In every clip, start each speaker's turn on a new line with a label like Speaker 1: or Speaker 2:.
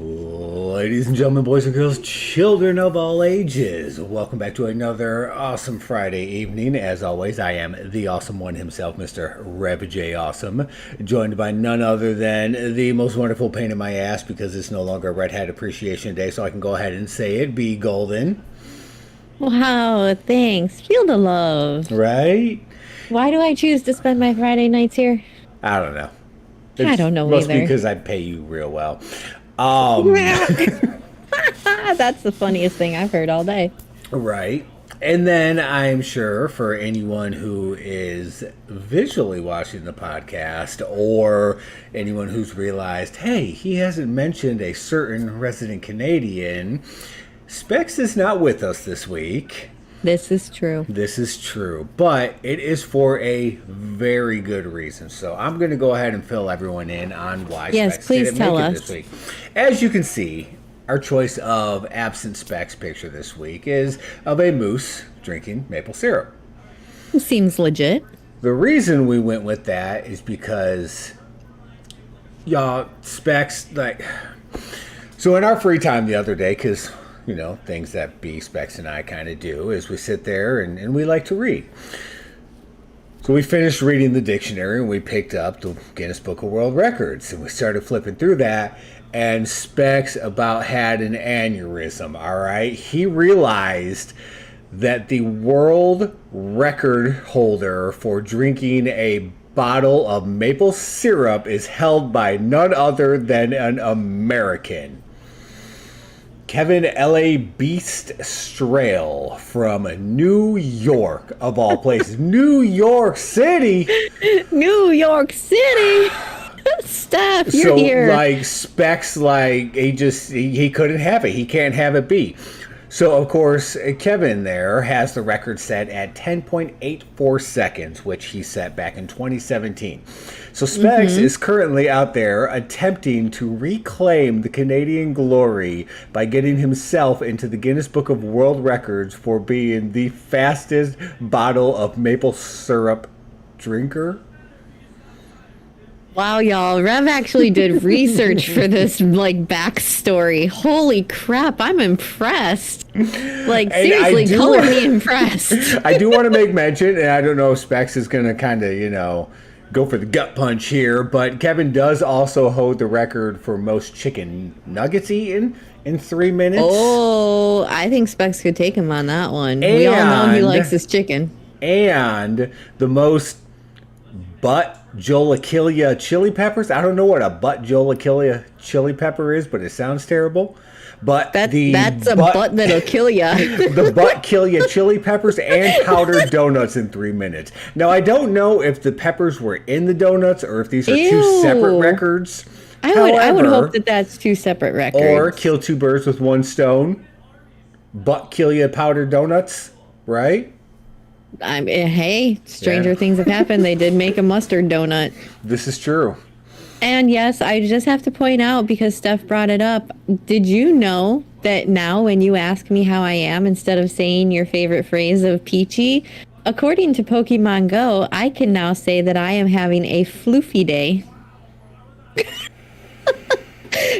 Speaker 1: Ladies and gentlemen, boys and girls, children of all ages, welcome back to another awesome Friday evening. As always, I am the awesome one himself, Mr. RevJAwesome, joined by none other than the most wonderful pain in my ass, because it's no longer Red Hat Appreciation Day, so I can go ahead and say it, BeaGolden.
Speaker 2: Wow, thanks. Feel the love.
Speaker 1: Right?
Speaker 2: Why do I choose to spend my Friday nights here?
Speaker 1: I don't know.
Speaker 2: I don't know
Speaker 1: must
Speaker 2: either.
Speaker 1: be because I pay you real well.
Speaker 2: That's the funniest thing I've heard all day.
Speaker 1: Right. And then I'm sure for anyone who is visually watching the podcast, or anyone who's realized, hey, he hasn't mentioned a certain resident Canadian, Specs is not with us this week.
Speaker 2: This is true.
Speaker 1: This is true, but it is for a very good reason. So I'm going to go ahead and fill everyone in on why Specs didn't make it this week. As you can see, our choice of absent Specs picture this week is of a moose drinking maple syrup.
Speaker 2: Seems legit.
Speaker 1: The reason we went with that is because, y'all, Specs, so in our free time the other day, because you know, things that B, Specs, and I kind of do is we sit there and we like to read. So we finished reading the dictionary and we picked up the Guinness Book of World Records and we started flipping through that, and Specs about had an aneurysm, all right? He realized that the world record holder for drinking a bottle of maple syrup is held by none other than an American. Kevin L.A. Beast Strail from New York, of all places. New York City!
Speaker 2: New York City! Steph, you're here.
Speaker 1: So, Specs, he couldn't have it. He can't have it be. So, of course, Kevin there has the record set at 10.84 seconds, which he set back in 2017. So Specs is currently out there attempting to reclaim the Canadian glory by getting himself into the Guinness Book of World Records for being the fastest bottle of maple syrup drinker.
Speaker 2: Wow, y'all. Rev actually did research for this, backstory. Holy crap, I'm impressed. Seriously, color me impressed.
Speaker 1: I do want to make mention, and I don't know if Specs is going to kind of, go for the gut punch here, but Kevin does also hold the record for most chicken nuggets eaten in 3 minutes.
Speaker 2: Oh, I think Specs could take him on that one. We all know he likes his chicken.
Speaker 1: And the most butt Jolakilia chili peppers. I don't know what a butt Jolakilia chili pepper is, but it sounds terrible. But
Speaker 2: that's a butt that'll kill ya.
Speaker 1: The butt kill ya chili peppers and powdered donuts in 3 minutes. Now, I don't know if the peppers were in the donuts or if these are two separate records.
Speaker 2: I would hope that that's two separate records.
Speaker 1: Or kill two birds with one stone. Butt kill ya powdered donuts, right?
Speaker 2: Hey, stranger things have happened. They did make a mustard donut.
Speaker 1: This is true.
Speaker 2: And yes, I just have to point out, because Steph brought it up, did you know that now when you ask me how I am, instead of saying your favorite phrase of peachy, according to Pokemon Go, I can now say that I am having a floofy day.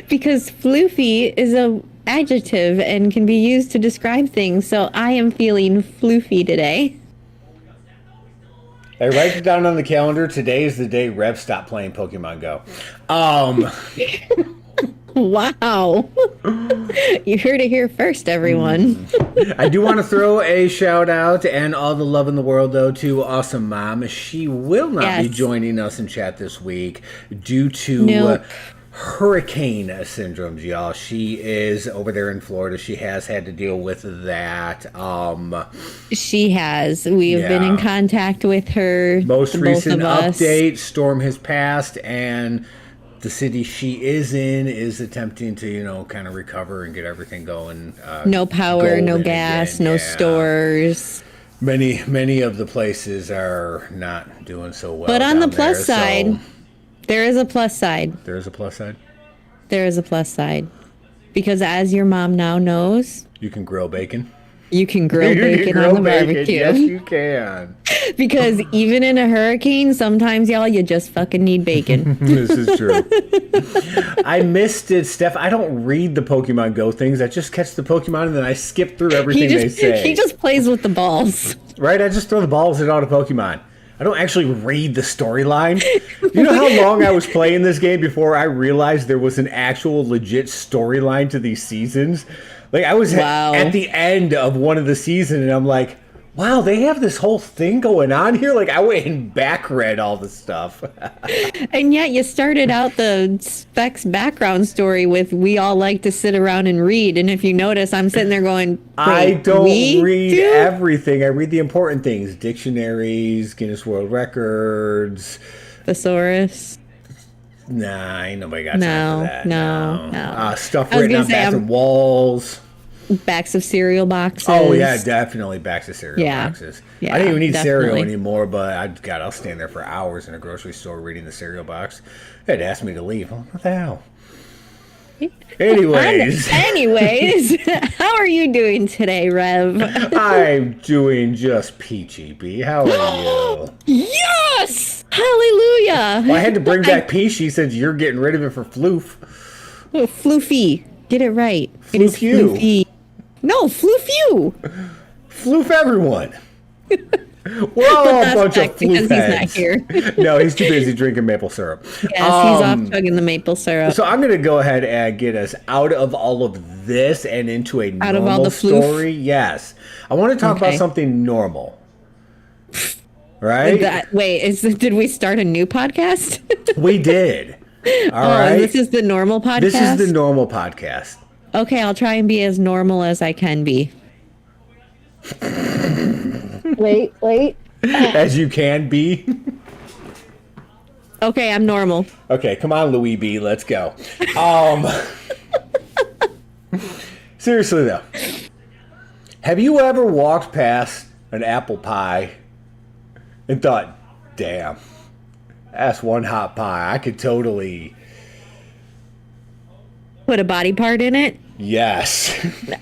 Speaker 2: Because floofy is a adjective and can be used to describe things, so I am feeling floofy today.
Speaker 1: Hey, write it down on the calendar. Today is the day Rev stopped playing Pokemon Go.
Speaker 2: Wow. You heard it here first, everyone.
Speaker 1: I do want to throw a shout out and all the love in the world, though, to Awesome Mom. She will not be joining us in chat this week due to hurricane syndromes, y'all. She is over there in Florida. She has had to deal with that.
Speaker 2: She has. We've been in contact with her.
Speaker 1: Most recent update, storm has passed, and the city she is in is attempting to, kind of recover and get everything going.
Speaker 2: No power, no gas, no stores.
Speaker 1: Many of the places are not doing so well.
Speaker 2: But on the plus side... There is a plus side.
Speaker 1: There is a plus side?
Speaker 2: There is a plus side. Because as your mom now knows...
Speaker 1: You can grill bacon.
Speaker 2: You can grill bacon on the barbecue.
Speaker 1: Yes, you can.
Speaker 2: Because even in a hurricane, sometimes, y'all, you just fucking need bacon.
Speaker 1: This is true. I missed it, Steph. I don't read the Pokemon Go things. I just catch the Pokemon and then I skip through everything they say.
Speaker 2: He just plays with the balls.
Speaker 1: Right? I just throw the balls at all the Pokemon. I don't actually read the storyline. You know how long I was playing this game before I realized there was an actual legit storyline to these seasons? Like, I was at the end of one of the seasons, and I'm like, wow, they have this whole thing going on here? Like, I went and back read all the stuff.
Speaker 2: And yet you started out the Specs background story with, we all like to sit around and read. And if you notice, I'm sitting there going,
Speaker 1: I don't read everything. I read the important things. Dictionaries, Guinness World Records.
Speaker 2: Thesaurus.
Speaker 1: Nah, ain't nobody got time for that.
Speaker 2: No.
Speaker 1: Stuff written on bathroom walls.
Speaker 2: Backs of cereal boxes.
Speaker 1: Oh, yeah, definitely backs of cereal boxes.
Speaker 2: Yeah,
Speaker 1: I don't even need cereal
Speaker 2: definitely.
Speaker 1: anymore, but I'll stand there for hours in a grocery store reading the cereal box. They'd ask me to leave. Oh, what the hell? Anyways,
Speaker 2: how are you doing today, Rev?
Speaker 1: I'm doing just peachy, B. How are you?
Speaker 2: Yes! Hallelujah!
Speaker 1: Well, I had to bring back peachy since you're getting rid of it for floof.
Speaker 2: Oh, floofy. Get it right. It is
Speaker 1: Floof
Speaker 2: floofy. No, floof you.
Speaker 1: Floof everyone. We're all a bunch of floof heads.
Speaker 2: He's not here.
Speaker 1: No, he's too busy drinking maple syrup.
Speaker 2: Yes, he's off chugging the maple syrup.
Speaker 1: So I'm going to go ahead and get us out of all of this and into a
Speaker 2: Out of all
Speaker 1: normal
Speaker 2: the floof?
Speaker 1: story. Yes. I want to talk about something normal. Right?
Speaker 2: Did we start a new podcast?
Speaker 1: We did. All right.
Speaker 2: This is the normal podcast?
Speaker 1: This is the normal podcast.
Speaker 2: Okay, I'll try and be as normal as I can be. Wait.
Speaker 1: As you can be.
Speaker 2: Okay, I'm normal.
Speaker 1: Okay, come on, Louis B. Let's go. Seriously, though. Have you ever walked past an apple pie and thought, damn, that's one hot pie. I could totally...
Speaker 2: Put a body part in it?
Speaker 1: Yes.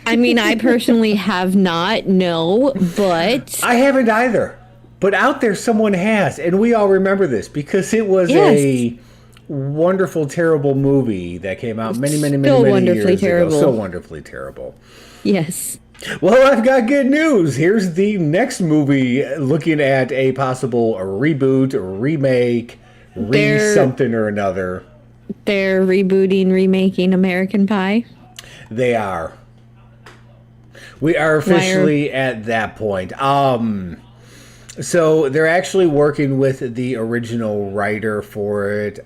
Speaker 2: I mean, I personally have not, no, but...
Speaker 1: I haven't either. But out there, someone has. And we all remember this because it was a wonderful, terrible movie that came out many years ago. So wonderfully terrible.
Speaker 2: Yes.
Speaker 1: Well, I've got good news. Here's the next movie looking at a possible reboot, remake, something or another.
Speaker 2: They're rebooting, remaking American Pie?
Speaker 1: They are. We are officially at that point. So they're actually working with the original writer for it.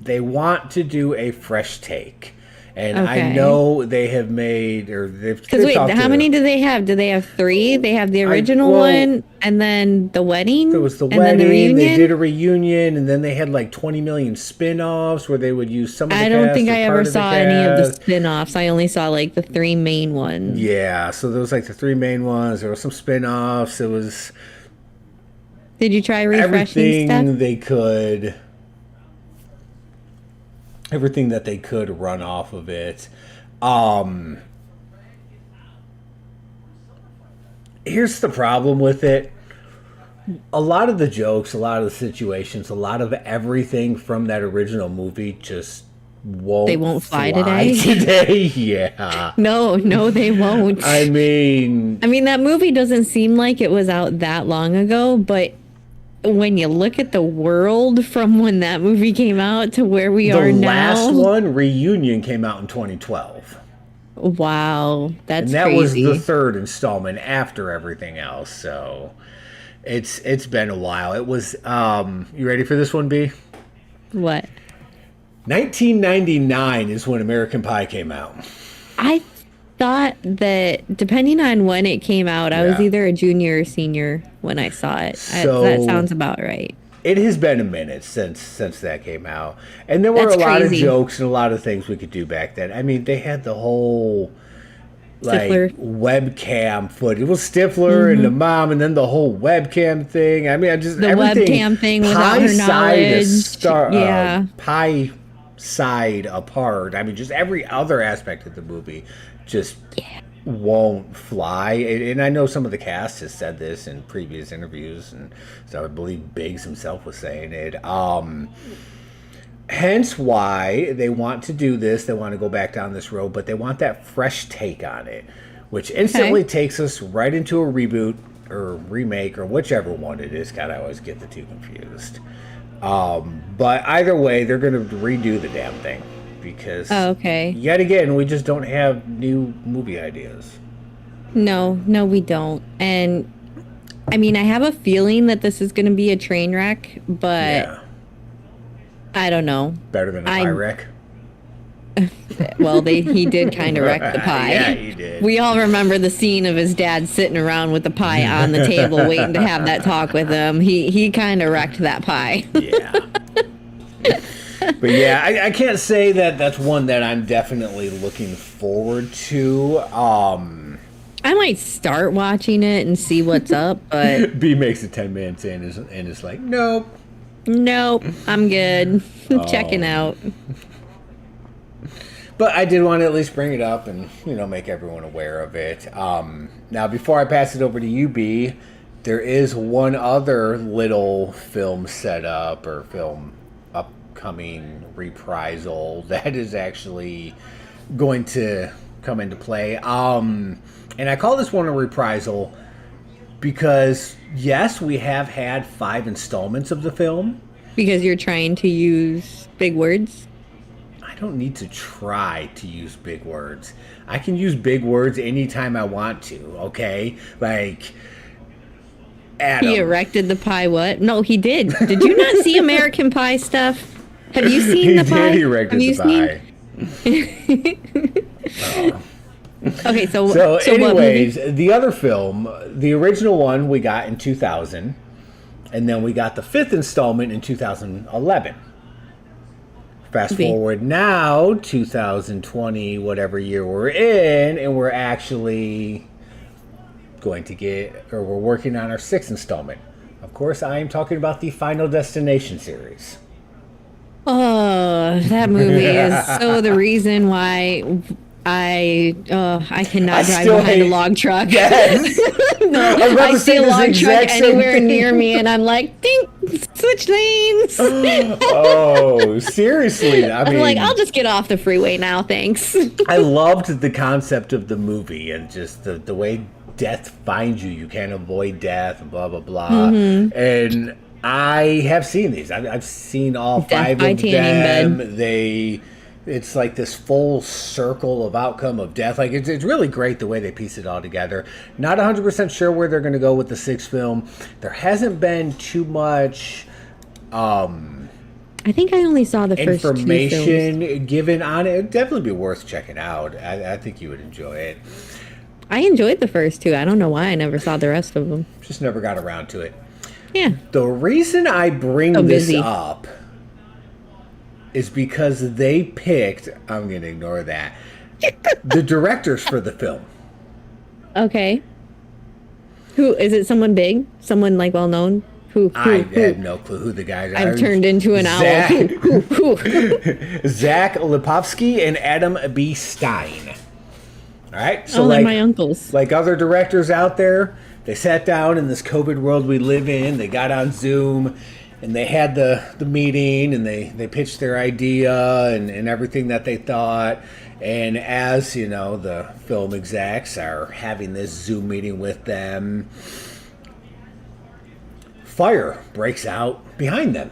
Speaker 1: They want to do a fresh take. And I know they have made, or they've...
Speaker 2: Because wait, how many do they have? Do they have 3? They have the original one, and then the wedding?
Speaker 1: There was the
Speaker 2: and
Speaker 1: wedding,
Speaker 2: then the reunion?
Speaker 1: they did a reunion, and then they had like 20 million spin-offs where they would use some of the cast.
Speaker 2: I don't think I ever saw any of the
Speaker 1: cast.
Speaker 2: spin-offs. I only saw like the 3 main ones.
Speaker 1: Yeah, so there was like the 3 main ones. There were some spin-offs. It was...
Speaker 2: Did you try refreshing stuff?
Speaker 1: Everything that they could run off of it. Here's the problem with it. A lot of the jokes, a lot of the situations, a lot of everything from that original movie just won't fly today. Yeah.
Speaker 2: No, they won't.
Speaker 1: I mean,
Speaker 2: that movie doesn't seem like it was out that long ago, but when you look at the world from when that movie came out to where we are now.
Speaker 1: The last one, Reunion, came out in 2012.
Speaker 2: Wow, that's
Speaker 1: that
Speaker 2: crazy.
Speaker 1: Was the 3rd installment after everything else. So it's been a while. It was you ready for this one, B?
Speaker 2: What?
Speaker 1: 1999 is when American Pie came out.
Speaker 2: I thought that depending on when it came out, I was either a junior or senior when I saw it.
Speaker 1: So
Speaker 2: that sounds about right.
Speaker 1: It has been a minute since that came out. And there were a lot of jokes and a lot of things we could do back then. I mean, they had the whole
Speaker 2: Stifler.
Speaker 1: Webcam footage. It was Stifler and the mom, and then the whole webcam thing. I mean, just
Speaker 2: the
Speaker 1: everything.
Speaker 2: Webcam thing without her knowledge.
Speaker 1: Pie side apart. I mean, just every other aspect of the movie just won't fly. And I know some of the cast has said this in previous interviews, and so I believe Biggs himself was saying it. Hence why they want to do this. They want to go back down this road, but they want that fresh take on it, which instantly takes us right into a reboot or remake or whichever one it is. God, I always get the two confused. But either way, they're going to redo the damn thing because yet again, we just don't have new movie ideas.
Speaker 2: No, we don't. And I mean, I have a feeling that this is going to be a train wreck, but I don't know.
Speaker 1: Better than a pie wreck?
Speaker 2: Well, he did kind of wreck the pie.
Speaker 1: Yeah, he did.
Speaker 2: We all remember the scene of his dad sitting around with the pie on the table waiting to have that talk with him. He kind of wrecked that pie.
Speaker 1: Yeah. But yeah, I can't say that that's one that I'm definitely looking forward to.
Speaker 2: I might start watching it and see what's up, but...
Speaker 1: B makes a 10-man stand and it's like, nope.
Speaker 2: Nope, I'm good. Checking out.
Speaker 1: But I did want to at least bring it up and, make everyone aware of it. Now, before I pass it over to you, B, there is one other little film setup or film upcoming reprisal that is actually going to come into play. And I call this one a reprisal because, yes, we have had 5 installments of the film. Because
Speaker 2: you're trying to use big words?
Speaker 1: I don't need to try to use big words. I can use big words anytime I want to, okay? Like, Adam.
Speaker 2: He erected the pie what? No, he did. Did you not see American Pie stuff? Have you seen the pie?
Speaker 1: He erected the pie.
Speaker 2: Okay,
Speaker 1: so anyways, the other film, the original one we got in 2000, and then we got the 5th installment in 2011. Fast forward now, 2020, whatever year we're in, and we're actually going to we're working on our 6th installment. Of course, I am talking about the Final Destination series.
Speaker 2: Oh, that movie is so the reason why I cannot drive behind a log truck.
Speaker 1: Yes.
Speaker 2: No, I see a log truck anywhere near me, and I'm like, ding, switch lanes.
Speaker 1: Oh, seriously?
Speaker 2: I'm like, I'll just get off the freeway now, thanks.
Speaker 1: I loved the concept of the movie and just the way death finds you. You can't avoid death, and blah, blah, blah. Mm-hmm. And I have seen these. I've seen all 5 of them. It's like this full circle of outcome of death. Like it's really great the way they piece it all together. Not 100% sure where they're going to go with the 6th film. There hasn't been too much
Speaker 2: I think I only saw the first 2
Speaker 1: information given on it. It'd definitely be worth checking out. I think you would enjoy it.
Speaker 2: I enjoyed the first 2. I don't know why I never saw the rest of them.
Speaker 1: Just never got around to it.
Speaker 2: Yeah.
Speaker 1: The reason I bring this up is because they picked, I'm going to ignore that, the directors for the film.
Speaker 2: Okay. Who, is it someone big? Someone like well known? Who?
Speaker 1: I have no clue who the guys are.
Speaker 2: I've turned into an owl.
Speaker 1: Zach Lipovsky and Adam B. Stein. All right? So
Speaker 2: they're my uncles.
Speaker 1: Like other directors out there, they sat down in this COVID world we live in. They got on Zoom. And they had the meeting, and they pitched their idea and everything that they thought. And as, the film execs are having this Zoom meeting with them, fire breaks out behind them.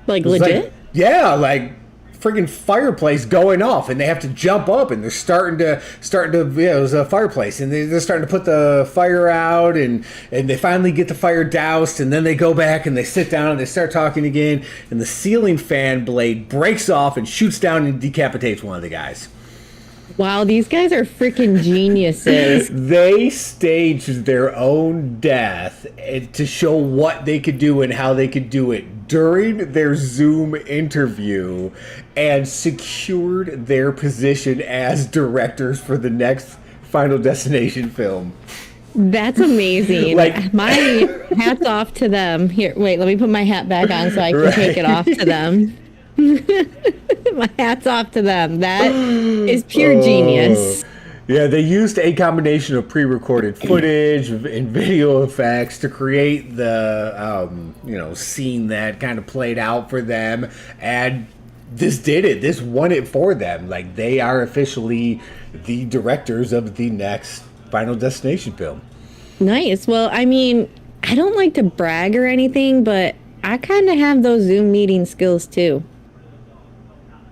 Speaker 2: Like legit?
Speaker 1: Like, yeah, like friggin' fireplace going off, and they have to jump up, and they're starting to it was a fireplace, and they're starting to put the fire out, and they finally get the fire doused, and then they go back and they sit down and they start talking again, and the ceiling fan blade breaks off and shoots down and decapitates one of the guys.
Speaker 2: Wow, these guys are freaking geniuses.
Speaker 1: They staged their own death to show what they could do and how they could do it during their Zoom interview and secured their position as directors for the next Final Destination film.
Speaker 2: That's amazing.
Speaker 1: Like,
Speaker 2: my hat's off to them. Here, wait, let me put my hat back on so I can take it off to them. My hat's off to them. That is pure genius.
Speaker 1: Yeah, they used a combination of pre-recorded footage and video effects to create the, scene that kind of played out for them. And this did it. This won it for them. Like, they are officially the directors of the next Final Destination film.
Speaker 2: Nice. Well, I mean, I don't like to brag or anything, but I kind of have those Zoom meeting skills too.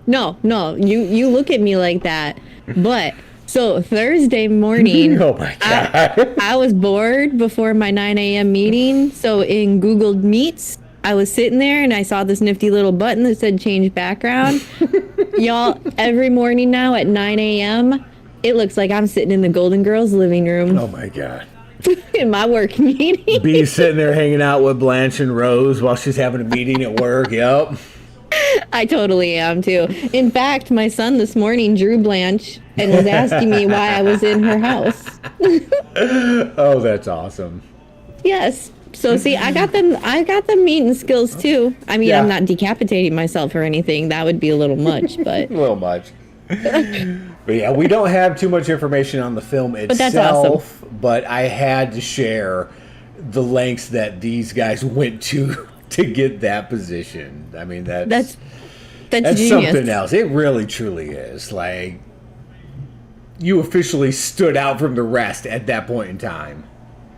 Speaker 2: No, you look at me like that, but so Thursday morning,
Speaker 1: oh my God.
Speaker 2: I was bored before my 9 a.m. meeting. So in Google Meets, I was sitting there and I saw this nifty little button that said change background. Y'all, every morning now at 9 a.m., it looks like I'm sitting in the Golden Girls living room.
Speaker 1: Oh my God.
Speaker 2: In my work meeting.
Speaker 1: Bee's sitting there hanging out with Blanche and Rose while she's having a meeting at work. Yep.
Speaker 2: I totally am too. In fact, my son this morning drew Blanche and was asking me why I was in her house.
Speaker 1: Oh, that's awesome.
Speaker 2: Yes. So see, I got them meeting skills too. I mean,
Speaker 1: Yeah.
Speaker 2: I'm not decapitating myself or anything. That would be a little much, but
Speaker 1: A little much. But yeah, we don't have too much information on the film itself,
Speaker 2: that's awesome.
Speaker 1: but I had to share the lengths that these guys went to get that position. I mean, that's
Speaker 2: genius.
Speaker 1: something else. It really truly is. Like, you officially stood out from the rest at that point in time.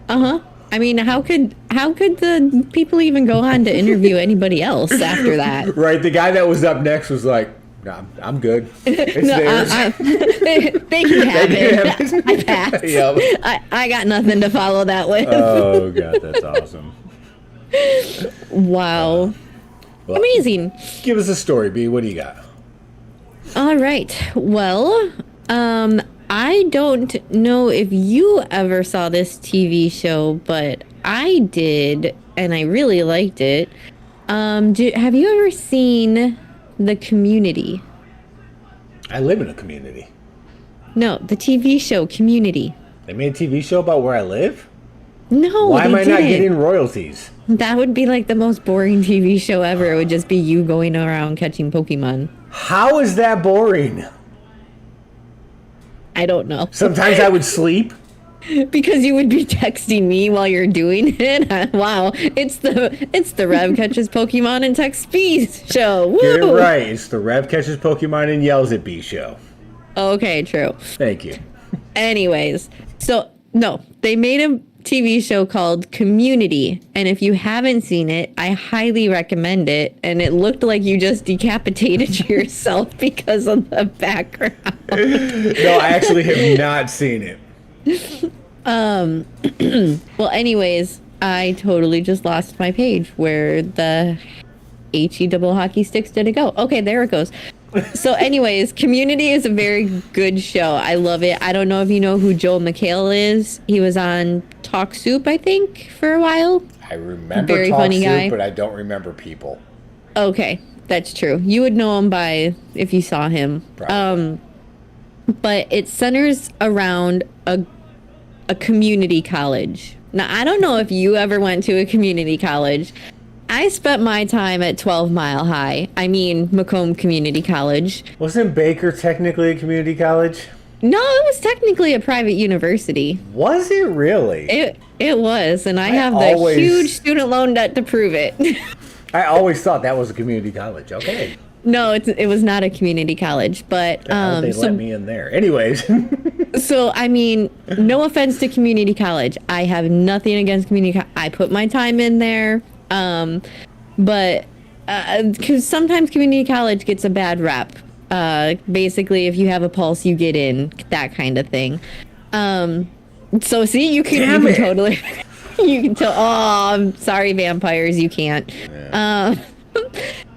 Speaker 2: Uh-huh. I mean, how could the people even go on to interview anybody else after that?
Speaker 1: Right, the guy that was up next was like, "Nah, I'm good. It's
Speaker 2: No,
Speaker 1: theirs."
Speaker 2: they can have it. I passed.
Speaker 1: Yep.
Speaker 2: I got nothing to follow that with.
Speaker 1: Oh God, that's awesome.
Speaker 2: Wow.
Speaker 1: Well,
Speaker 2: Amazing.
Speaker 1: Give us a story, B. What do you got?
Speaker 2: All right. Well, I don't know if you ever saw this TV show, but I did, and I really liked it. Have you ever seen The Community?
Speaker 1: I live in a community.
Speaker 2: No, the TV show Community.
Speaker 1: They made a TV show about where I live?
Speaker 2: No,
Speaker 1: Why am
Speaker 2: they
Speaker 1: I not
Speaker 2: didn't.
Speaker 1: getting royalties?
Speaker 2: That would be like the most boring TV show ever. It would just be you going around catching Pokemon.
Speaker 1: How is that boring?
Speaker 2: I don't know.
Speaker 1: Sometimes I would sleep.
Speaker 2: Because you would be texting me while you're doing it. Wow, it's the Rev catches Pokemon and text B show. Woo!
Speaker 1: Get it right. It's the Rev catches Pokemon and yells at B show.
Speaker 2: Okay, true.
Speaker 1: Thank you.
Speaker 2: Anyways, so no, they made a TV show called Community, and if you haven't seen it, I highly recommend it. And it looked like you just decapitated yourself because of the background.
Speaker 1: No, I actually have not seen it.
Speaker 2: Well, anyways, I totally just lost my page where the HE double hockey sticks did it go. Okay, there it goes. So anyways, Community is a very good show. I love it. I don't know if you know who Joel McHale is. He was on Talk Soup, I think, for a while.
Speaker 1: I remember
Speaker 2: Very
Speaker 1: Talk
Speaker 2: funny
Speaker 1: Soup,
Speaker 2: guy.
Speaker 1: but I don't remember people.
Speaker 2: Okay, that's true. You would know him by if you saw him.
Speaker 1: Probably.
Speaker 2: But it centers around a community college. Now, I don't know if you ever went to a community college. I spent my time at 12 Mile High. I mean, Macomb Community College.
Speaker 1: Wasn't Baker technically a community college?
Speaker 2: No, it was technically a private university.
Speaker 1: Was it really?
Speaker 2: It was, and I have the
Speaker 1: always-
Speaker 2: huge student loan debt to prove it.
Speaker 1: I always thought that was a community college. Okay.
Speaker 2: No, it was not a community college, but
Speaker 1: How did they let me in there? Anyways.
Speaker 2: So, I mean, no offense to community college. I have nothing against community college. I put my time in there. But because sometimes community college gets a bad rep. Basically, if you have a pulse, you get in, that kind of thing. So, see, you can totally... You can tell... Oh, I'm sorry, vampires, you can't. Yeah.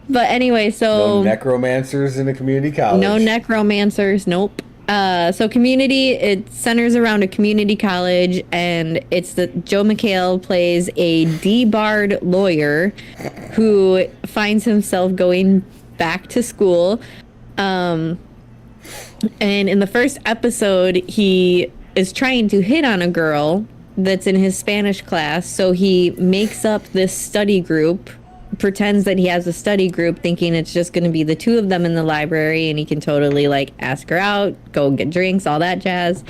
Speaker 2: But anyway, so...
Speaker 1: No necromancers in a community college.
Speaker 2: No necromancers, nope. So Community, it centers around a community college, and it's Joe McHale plays a debarred lawyer who finds himself going back to school. And in the first episode, he is trying to hit on a girl that's in his Spanish class, so he makes up this study group pretends that he has a study group, thinking it's just going to be the two of them in the library, and he can totally like ask her out, go get drinks, all that jazz.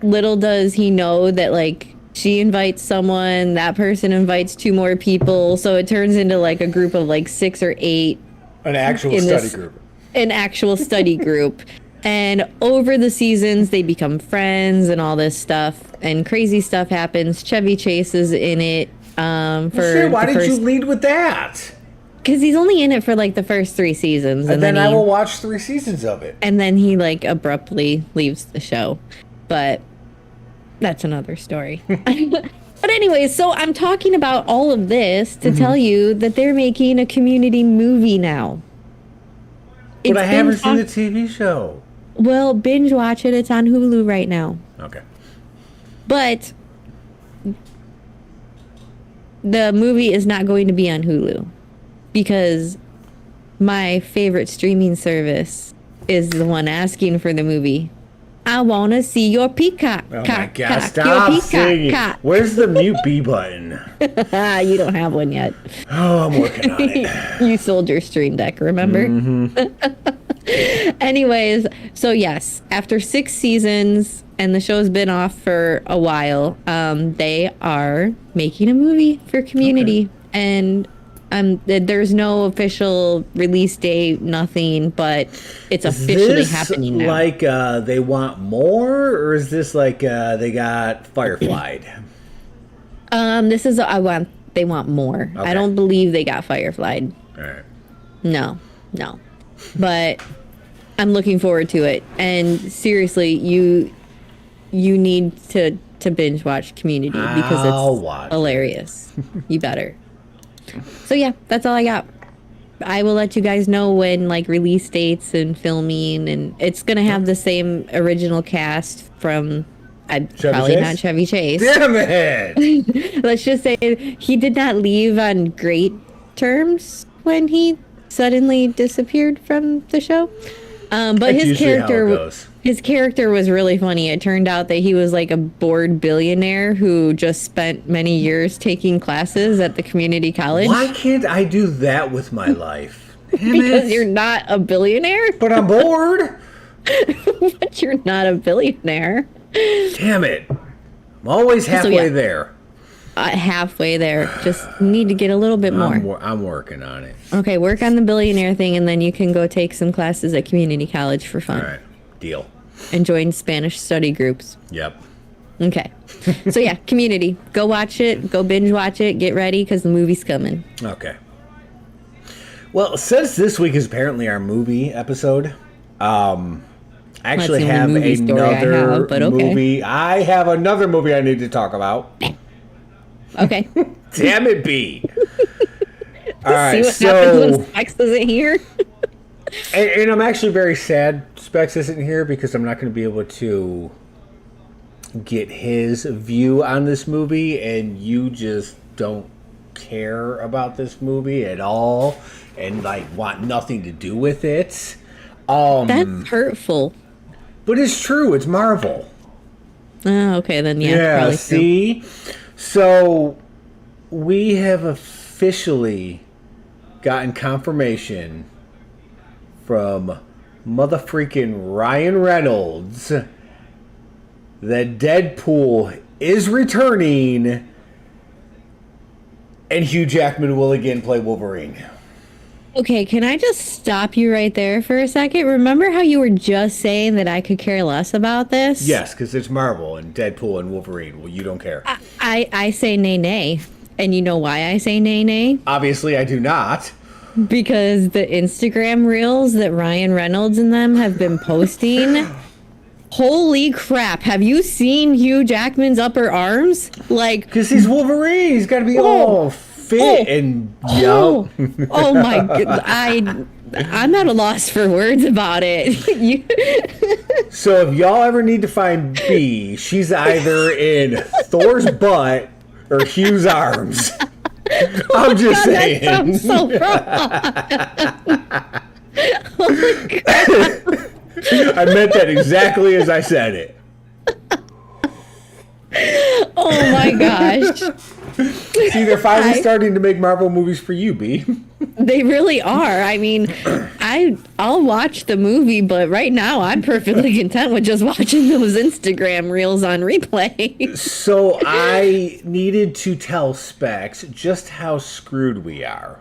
Speaker 2: Little does he know that like she invites someone, that person invites 2 more people, so it turns into like a group of like 6 or 8.
Speaker 1: An actual study group.
Speaker 2: An actual study group. And over the seasons, they become friends and all this stuff, and crazy stuff happens. Chevy Chase is in it.
Speaker 1: Why did you lead with that?
Speaker 2: Because he's only in it for like the first 3 seasons,
Speaker 1: and then I will watch 3 seasons of it.
Speaker 2: And then he like abruptly leaves the show, but that's another story. But anyway, so I'm talking about all of this to tell you that they're making a Community movie now.
Speaker 1: But I haven't seen the TV show.
Speaker 2: Well, binge watch it. It's on Hulu right now.
Speaker 1: Okay.
Speaker 2: But the movie is not going to be on Hulu because my favorite streaming service is the one asking for the movie. I want to see your peacock.
Speaker 1: Oh my God, stop singing. Where's the mute B button?
Speaker 2: You don't have one yet.
Speaker 1: Oh, I'm working on it.
Speaker 2: You sold your Stream Deck, remember? Anyways, so yes, after 6 seasons, and the show's been off for a while, they are making a movie for Community. And there's no official release date, nothing, but it's officially happening now.
Speaker 1: Like they want more, or is this like they got Fireflied?
Speaker 2: This is they want more. Okay. I don't believe they got Fireflied.
Speaker 1: All right.
Speaker 2: No. But I'm looking forward to it. And seriously, you need to binge watch Community because it's hilarious. You better. So yeah, that's all I got. I will let you guys know when like release dates and filming, and it's gonna have the same original cast from not Chevy Chase.
Speaker 1: Damn it!
Speaker 2: Let's just say he did not leave on great terms when he suddenly disappeared from the show. But
Speaker 1: that's
Speaker 2: his character was really funny. It turned out that he was like a bored billionaire who just spent many years taking classes at the community college.
Speaker 1: Why can't I do that with my life?
Speaker 2: Because you're not a billionaire.
Speaker 1: But I'm bored.
Speaker 2: But you're not a billionaire.
Speaker 1: Damn it. I'm always halfway there.
Speaker 2: Halfway there. Just need to get a little bit more.
Speaker 1: I'm working on it.
Speaker 2: Okay, work on the billionaire thing, and then you can go take some classes at community college for fun.
Speaker 1: All right. Deal.
Speaker 2: And join Spanish study groups.
Speaker 1: Yep.
Speaker 2: Okay. So yeah, Community. Go watch it. Go binge watch it. Get ready because the movie's coming.
Speaker 1: Okay. Well, since this week is apparently our movie episode, I actually have another movie. I have another movie I need to talk about.
Speaker 2: Okay.
Speaker 1: Damn it, B. All right,
Speaker 2: see what happens when Specs isn't here?
Speaker 1: and I'm actually very sad Specs isn't here because I'm not going to be able to get his view on this movie, and you just don't care about this movie at all and like want nothing to do with it.
Speaker 2: That's hurtful.
Speaker 1: But it's true. It's Marvel.
Speaker 2: Oh, okay, then
Speaker 1: yeah.
Speaker 2: Probably
Speaker 1: see,
Speaker 2: true.
Speaker 1: So we have officially gotten confirmation from motherfreaking Ryan Reynolds that Deadpool is returning, and Hugh Jackman will again play Wolverine.
Speaker 2: Okay, can I just stop you right there for a second? Remember how you were just saying that I could care less about this?
Speaker 1: Yes, because it's Marvel and Deadpool and Wolverine. Well, you don't care.
Speaker 2: I say nay. And you know why I say nay?
Speaker 1: Obviously, I do not.
Speaker 2: Because the Instagram reels that Ryan Reynolds and them have been posting... Holy crap, have you seen Hugh Jackman's upper arms? Like...
Speaker 1: Because he's Wolverine. He's got to be all fit and young.
Speaker 2: Oh my god, I'm at a loss for words about it.
Speaker 1: So if y'all ever need to find B, she's either in Thor's butt or Hugh's arms. I'm just saying.
Speaker 2: That sounds so wrong. Oh my god.
Speaker 1: I meant that exactly as I said it.
Speaker 2: Oh my gosh.
Speaker 1: See, they're finally
Speaker 2: Hi.
Speaker 1: starting to make Marvel movies for you, B.
Speaker 2: They really are. I mean, I'll watch the movie, but right now I'm perfectly content with just watching those Instagram reels on replay.
Speaker 1: So I needed to tell Specs just how screwed we are.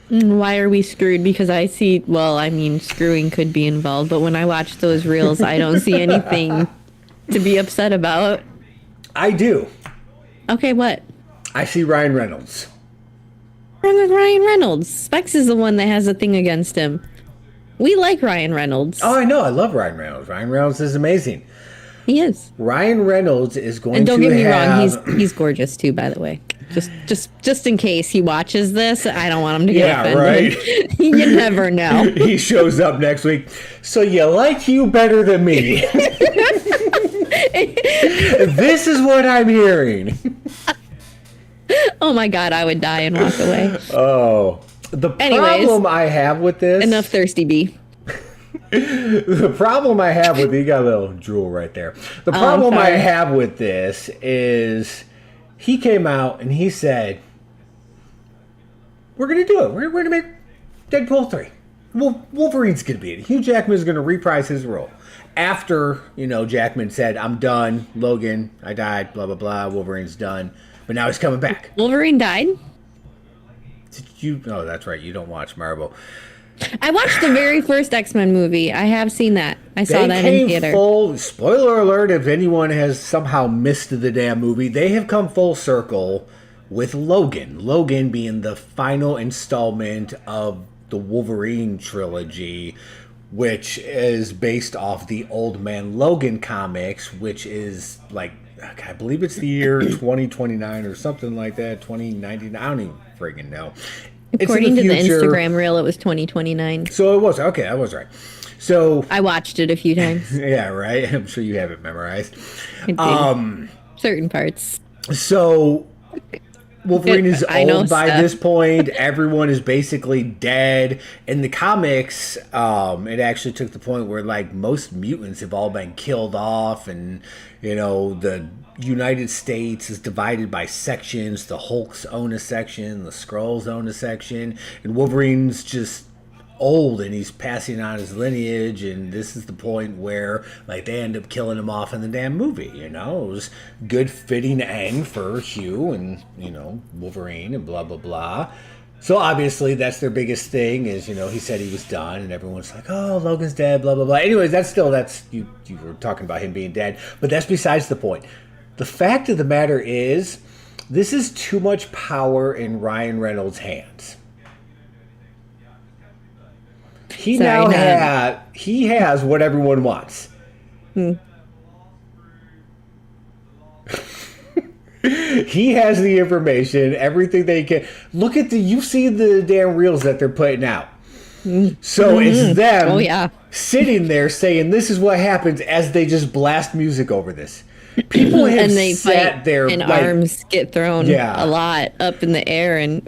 Speaker 2: Why are we screwed? Because I see, well, I mean, screwing could be involved, but when I watch those reels, I don't see anything to be upset about.
Speaker 1: I do.
Speaker 2: Okay, what?
Speaker 1: I see Ryan Reynolds.
Speaker 2: What's wrong with Ryan Reynolds? Specs is the one that has a thing against him. We like Ryan Reynolds.
Speaker 1: Oh, I know. I love Ryan Reynolds. Ryan Reynolds is amazing.
Speaker 2: He is.
Speaker 1: Ryan Reynolds is going to
Speaker 2: And don't get me wrong,
Speaker 1: have...
Speaker 2: he's gorgeous too, by the way. Just in case he watches this, I don't want him to get offended.
Speaker 1: Right.
Speaker 2: You never know.
Speaker 1: He shows up next week. So you like you better than me. This is what I'm hearing.
Speaker 2: Oh my God, I would die and walk away.
Speaker 1: Oh. The
Speaker 2: Anyways,
Speaker 1: problem I have with this...
Speaker 2: Enough thirsty bee.
Speaker 1: The problem I have with... You got a little drool right there. The problem I have with this is... He came out and he said, we're going to do it. We're going to make Deadpool 3. Wolverine's going to be it. Hugh Jackman's going to reprise his role. After, Jackman said, I'm done. Logan, I died, blah, blah, blah. Wolverine's done. But now he's coming back.
Speaker 2: Wolverine died?
Speaker 1: Oh, that's right. You don't watch Marvel.
Speaker 2: I watched the very first X-Men movie. I have seen that. I saw that in theater.
Speaker 1: Spoiler alert, if anyone has somehow missed the damn movie, they have come full circle with Logan. Logan being the final installment of the Wolverine trilogy, which is based off the Old Man Logan comics, which is like, I believe it's the year 2029 or something like that, 2099. I don't even friggin' know.
Speaker 2: According to the Instagram reel, it was 2029.
Speaker 1: So it was. Okay, I was right. So
Speaker 2: I watched it a few times.
Speaker 1: Yeah, right. I'm sure you have it memorized.
Speaker 2: Certain parts.
Speaker 1: So Wolverine is old by
Speaker 2: stuff.
Speaker 1: this point. Everyone is basically dead. In the comics, it actually took the point where like most mutants have all been killed off, and the United States is divided by sections. The Hulks own a section, the Skrulls own a section, and Wolverine's just old and he's passing on his lineage, and this is the point where like they end up killing him off in the damn movie. It was good fitting end for Hugh and Wolverine and blah blah blah. So obviously that's their biggest thing is he said he was done, and everyone's like, oh, Logan's dead, blah blah blah. Anyways, that's you were talking about him being dead, but that's besides the point. The fact of the matter is, this is too much power in Ryan Reynolds' hands. He has what everyone wants. He has the information, everything they can. Look at you see the damn reels that they're putting out. So it's them sitting there saying, this is what happens as they just blast music over this. People have
Speaker 2: and they
Speaker 1: sat
Speaker 2: fight,
Speaker 1: there
Speaker 2: and arms get thrown a lot up in the air, and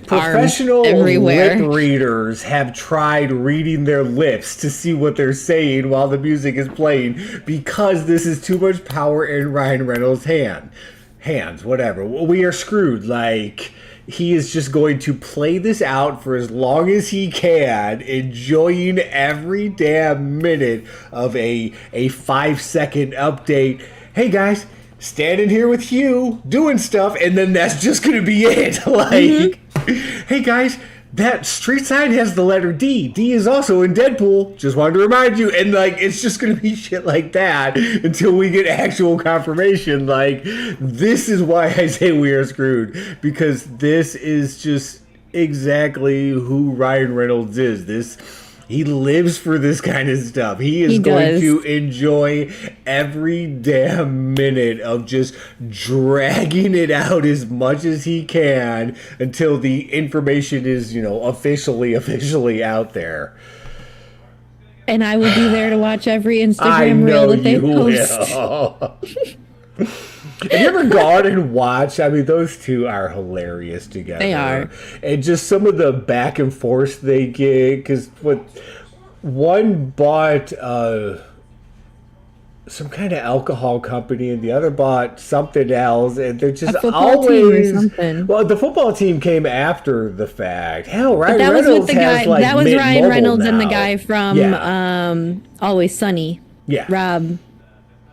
Speaker 1: professional
Speaker 2: arms everywhere.
Speaker 1: lip readers have tried reading their lips to see what they're saying while the music is playing, because this is too much power in Ryan Reynolds' hands. Whatever. We are screwed. Like, he is just going to play this out for as long as he can, enjoying every damn minute of a 5-second update. Hey guys, standing here with Hugh, doing stuff, and then that's just going to be it. Like, hey guys, that street sign has the letter D. D is also in Deadpool. Just wanted to remind you. And, like, it's just going to be shit like that until we get actual confirmation. Like, this is why I say we are screwed. Because this is just exactly who Ryan Reynolds is. He lives for this kind of stuff. He is going to enjoy every damn minute of just dragging it out as much as he can until the information is, officially out there.
Speaker 2: And I will be there to watch every Instagram reel that they post.
Speaker 1: Have you ever gone and watched? I mean, those two are hilarious together.
Speaker 2: They are.
Speaker 1: And just some of the back and forth they get, because one bought some kind of alcohol company, and the other bought something else, and they're just
Speaker 2: A football
Speaker 1: always.
Speaker 2: team or something.
Speaker 1: Well, the football team came after the fact. Hell, Ryan
Speaker 2: That was
Speaker 1: Reynolds
Speaker 2: with the guy.
Speaker 1: has like
Speaker 2: That was
Speaker 1: Mint
Speaker 2: Ryan
Speaker 1: Mobile
Speaker 2: Reynolds and the
Speaker 1: now.
Speaker 2: guy from Always Sunny.
Speaker 1: Yeah.
Speaker 2: Rob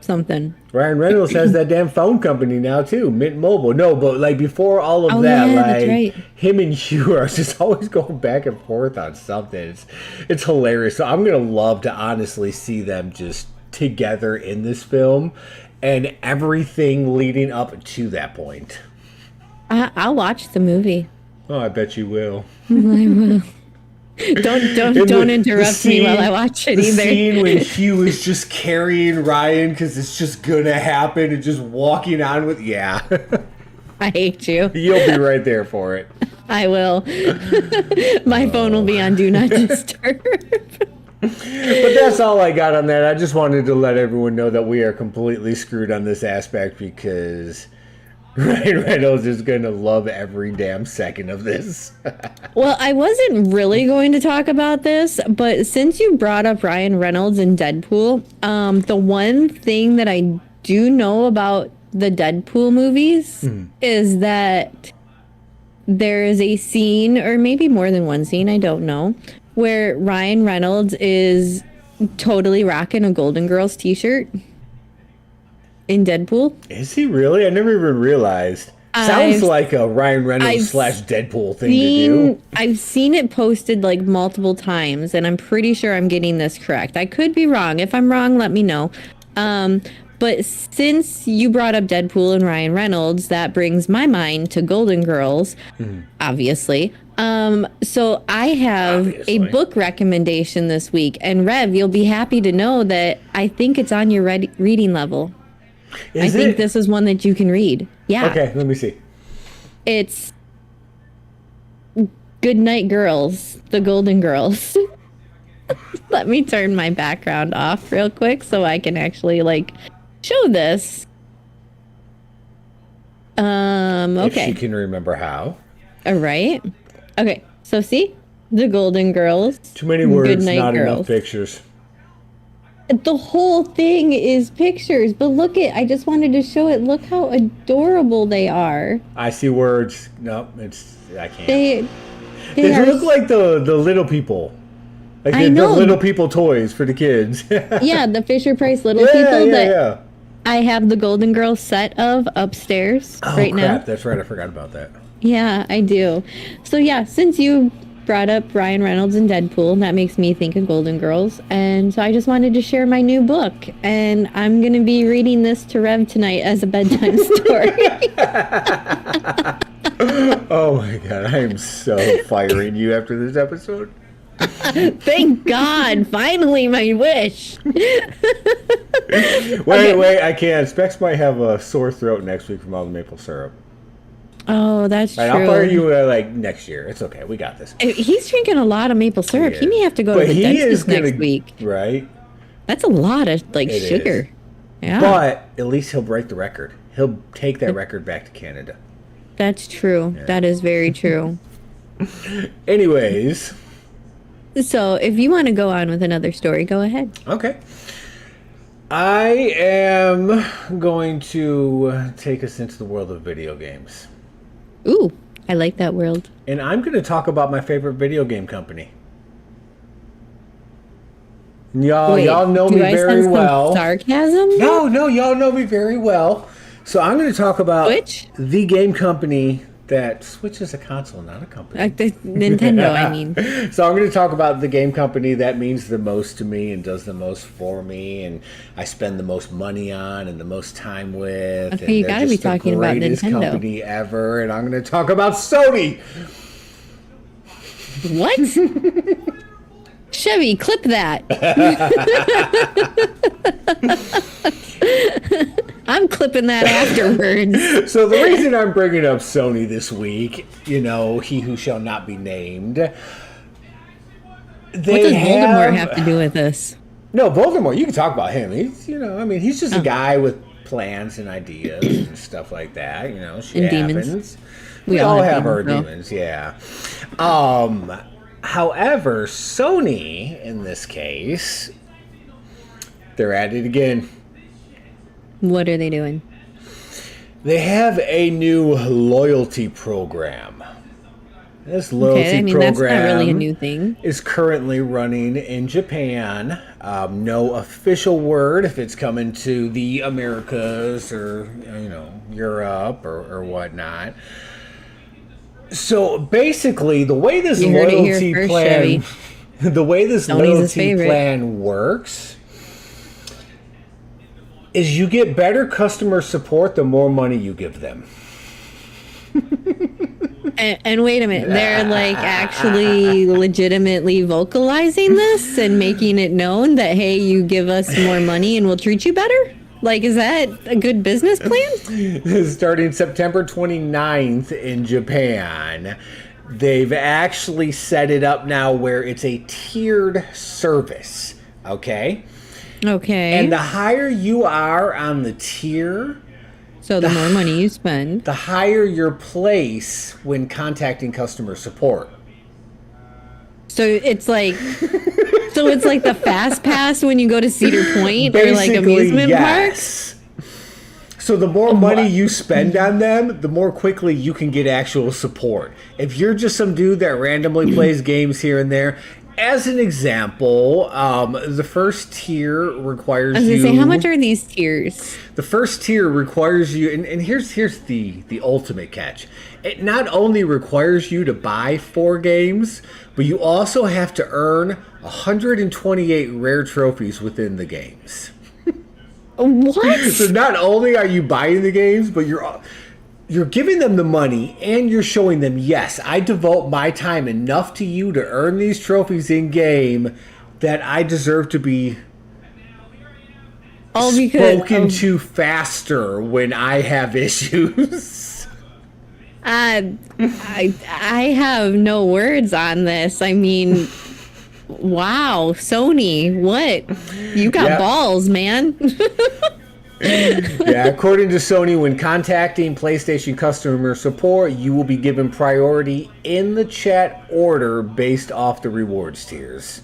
Speaker 2: something.
Speaker 1: Ryan Reynolds has that damn phone company now too, Mint Mobile. No, but like before all of
Speaker 2: Oh,
Speaker 1: that,
Speaker 2: yeah,
Speaker 1: like
Speaker 2: that's right.
Speaker 1: him and Hugh are just always going back and forth on something. It's hilarious. So I'm gonna love to honestly see them just together in this film and everything leading up to that point.
Speaker 2: I'll watch the movie.
Speaker 1: Oh, I bet you will.
Speaker 2: I will. Don't interrupt me while I watch it
Speaker 1: the
Speaker 2: either.
Speaker 1: scene when Hugh is just carrying Ryan because it's just gonna happen and just walking on with
Speaker 2: I hate you.
Speaker 1: You'll be right there for it.
Speaker 2: I will. My phone will be on Do Not Disturb.
Speaker 1: But that's all I got on that. I just wanted to let everyone know that we are completely screwed on this aspect because Ryan Reynolds is going to love every damn second of this.
Speaker 2: Well, I wasn't really going to talk about this, but since you brought up Ryan Reynolds and Deadpool, the one thing that I do know about the Deadpool movies is that there is a scene, or maybe more than one scene, I don't know, where Ryan Reynolds is totally rocking a Golden Girls t-shirt in Deadpool.
Speaker 1: Is he really? I never even realized. Sounds like a Ryan Reynolds / Deadpool thing to do.
Speaker 2: I've seen it posted like multiple times, and I'm pretty sure I'm getting this correct. I could be wrong. If I'm wrong, let me know. But since you brought up Deadpool and Ryan Reynolds, that brings my mind to Golden Girls, obviously. So I have a book recommendation this week, and Rev, you'll be happy to know that I think it's on your reading level. I think this is one that you can read. Yeah.
Speaker 1: Okay, let me see.
Speaker 2: It's Good Night Girls, the Golden Girls. Let me turn my background off real quick so I can actually like show this. Okay.
Speaker 1: If she can remember how.
Speaker 2: All right. Okay. So see, the Golden Girls.
Speaker 1: Too many words,
Speaker 2: Good Night
Speaker 1: not
Speaker 2: Girls.
Speaker 1: enough pictures.
Speaker 2: The whole thing is pictures, but look I just wanted to show it. Look how adorable they are.
Speaker 1: I see words. No, I can't.
Speaker 2: They
Speaker 1: They
Speaker 2: are,
Speaker 1: look like the little people. Like
Speaker 2: I
Speaker 1: the
Speaker 2: know.
Speaker 1: little people toys for the kids.
Speaker 2: yeah, the Fisher Price little people that I have the Golden Girls set of upstairs right now.
Speaker 1: That's right. I forgot about that.
Speaker 2: Yeah, I do. So yeah, since you brought up Ryan Reynolds and Deadpool, that makes me think of Golden Girls. And so I just wanted to share my new book. And I'm going to be reading this to Rev tonight as a bedtime story.
Speaker 1: Oh my God. I am so firing you after this episode.
Speaker 2: Thank God. Finally, my wish.
Speaker 1: Wait. I can't. Specs might have a sore throat next week from all the maple syrup.
Speaker 2: Oh, that's true.
Speaker 1: I'll fire you like next year. It's okay. We got this.
Speaker 2: He's drinking a lot of maple syrup. He may have to go to the dentist next week.
Speaker 1: Right?
Speaker 2: That's a lot of sugar.
Speaker 1: Is.
Speaker 2: Yeah.
Speaker 1: But at least he'll break the record. He'll take that record back to Canada.
Speaker 2: That's true. Yeah. That is very true.
Speaker 1: Anyways.
Speaker 2: So if you want to go on with another story, go ahead.
Speaker 1: Okay. I am going to take us into the world of video games.
Speaker 2: Ooh, I like that world.
Speaker 1: And I'm going to talk about my favorite video game company. Y'all know me very well.
Speaker 2: Sarcasm?
Speaker 1: No, y'all know me very well. So I'm going to talk about
Speaker 2: Switch?
Speaker 1: The game company that Switch is a console, not a company.
Speaker 2: Nintendo, I mean.
Speaker 1: So I'm going to talk about the game company that means the most to me and does the most for me, and I spend the most money on and the most time with.
Speaker 2: Okay, you got to be talking about Nintendo.
Speaker 1: Greatest company ever, and I'm going to talk about Sony.
Speaker 2: What? Chevy, clip that. I'm clipping that afterwards.
Speaker 1: So the reason I'm bringing up Sony this week, he who shall not be named. What
Speaker 2: does Voldemort have to do with this?
Speaker 1: No, Voldemort, you can talk about him. He's, he's just a guy with plans and ideas and stuff like that. Shit
Speaker 2: and
Speaker 1: happens.
Speaker 2: Demons.
Speaker 1: We all have our demons, yeah. However, Sony, in this case, they're at it again.
Speaker 2: What are they doing?
Speaker 1: They have a new loyalty program. This loyalty program
Speaker 2: that's not really a new thing.
Speaker 1: is currently running in Japan. No official word if it's coming to the Americas or Europe or whatnot. So basically, the way this loyalty plan, the way this loyalty plan works, is you get better customer support the more money you give them.
Speaker 2: And wait a minute, they're like actually legitimately vocalizing this and making it known that, hey, you give us more money and we'll treat you better? Like, is that a good business plan?
Speaker 1: Starting September 29th in Japan, they've actually set it up now where it's a tiered service, okay?
Speaker 2: Okay.
Speaker 1: And the higher you are on the tier,
Speaker 2: so the more money you spend,
Speaker 1: the higher your place when contacting customer support.
Speaker 2: So it's like the fast pass when you go to Cedar Point or like amusement parks.
Speaker 1: So the more money you spend on them, the more quickly you can get actual support. If you're just some dude that randomly plays games here and there, as an example, the first tier requires you...
Speaker 2: I was going to say, how much are these tiers?
Speaker 1: The first tier requires you... And here's the ultimate catch. It not only requires you to buy 4 games, but you also have to earn 128 rare trophies within the games.
Speaker 2: What?
Speaker 1: So not only are you buying the games, but you're giving them the money and you're showing them, yes, I devote my time enough to you to earn these trophies in game that I deserve to be spoken to faster when I have issues.
Speaker 2: I have no words on this. I mean, wow, Sony, what? You got balls, man.
Speaker 1: Yeah, according to Sony, when contacting PlayStation customer support, you will be given priority in the chat order based off the rewards tiers.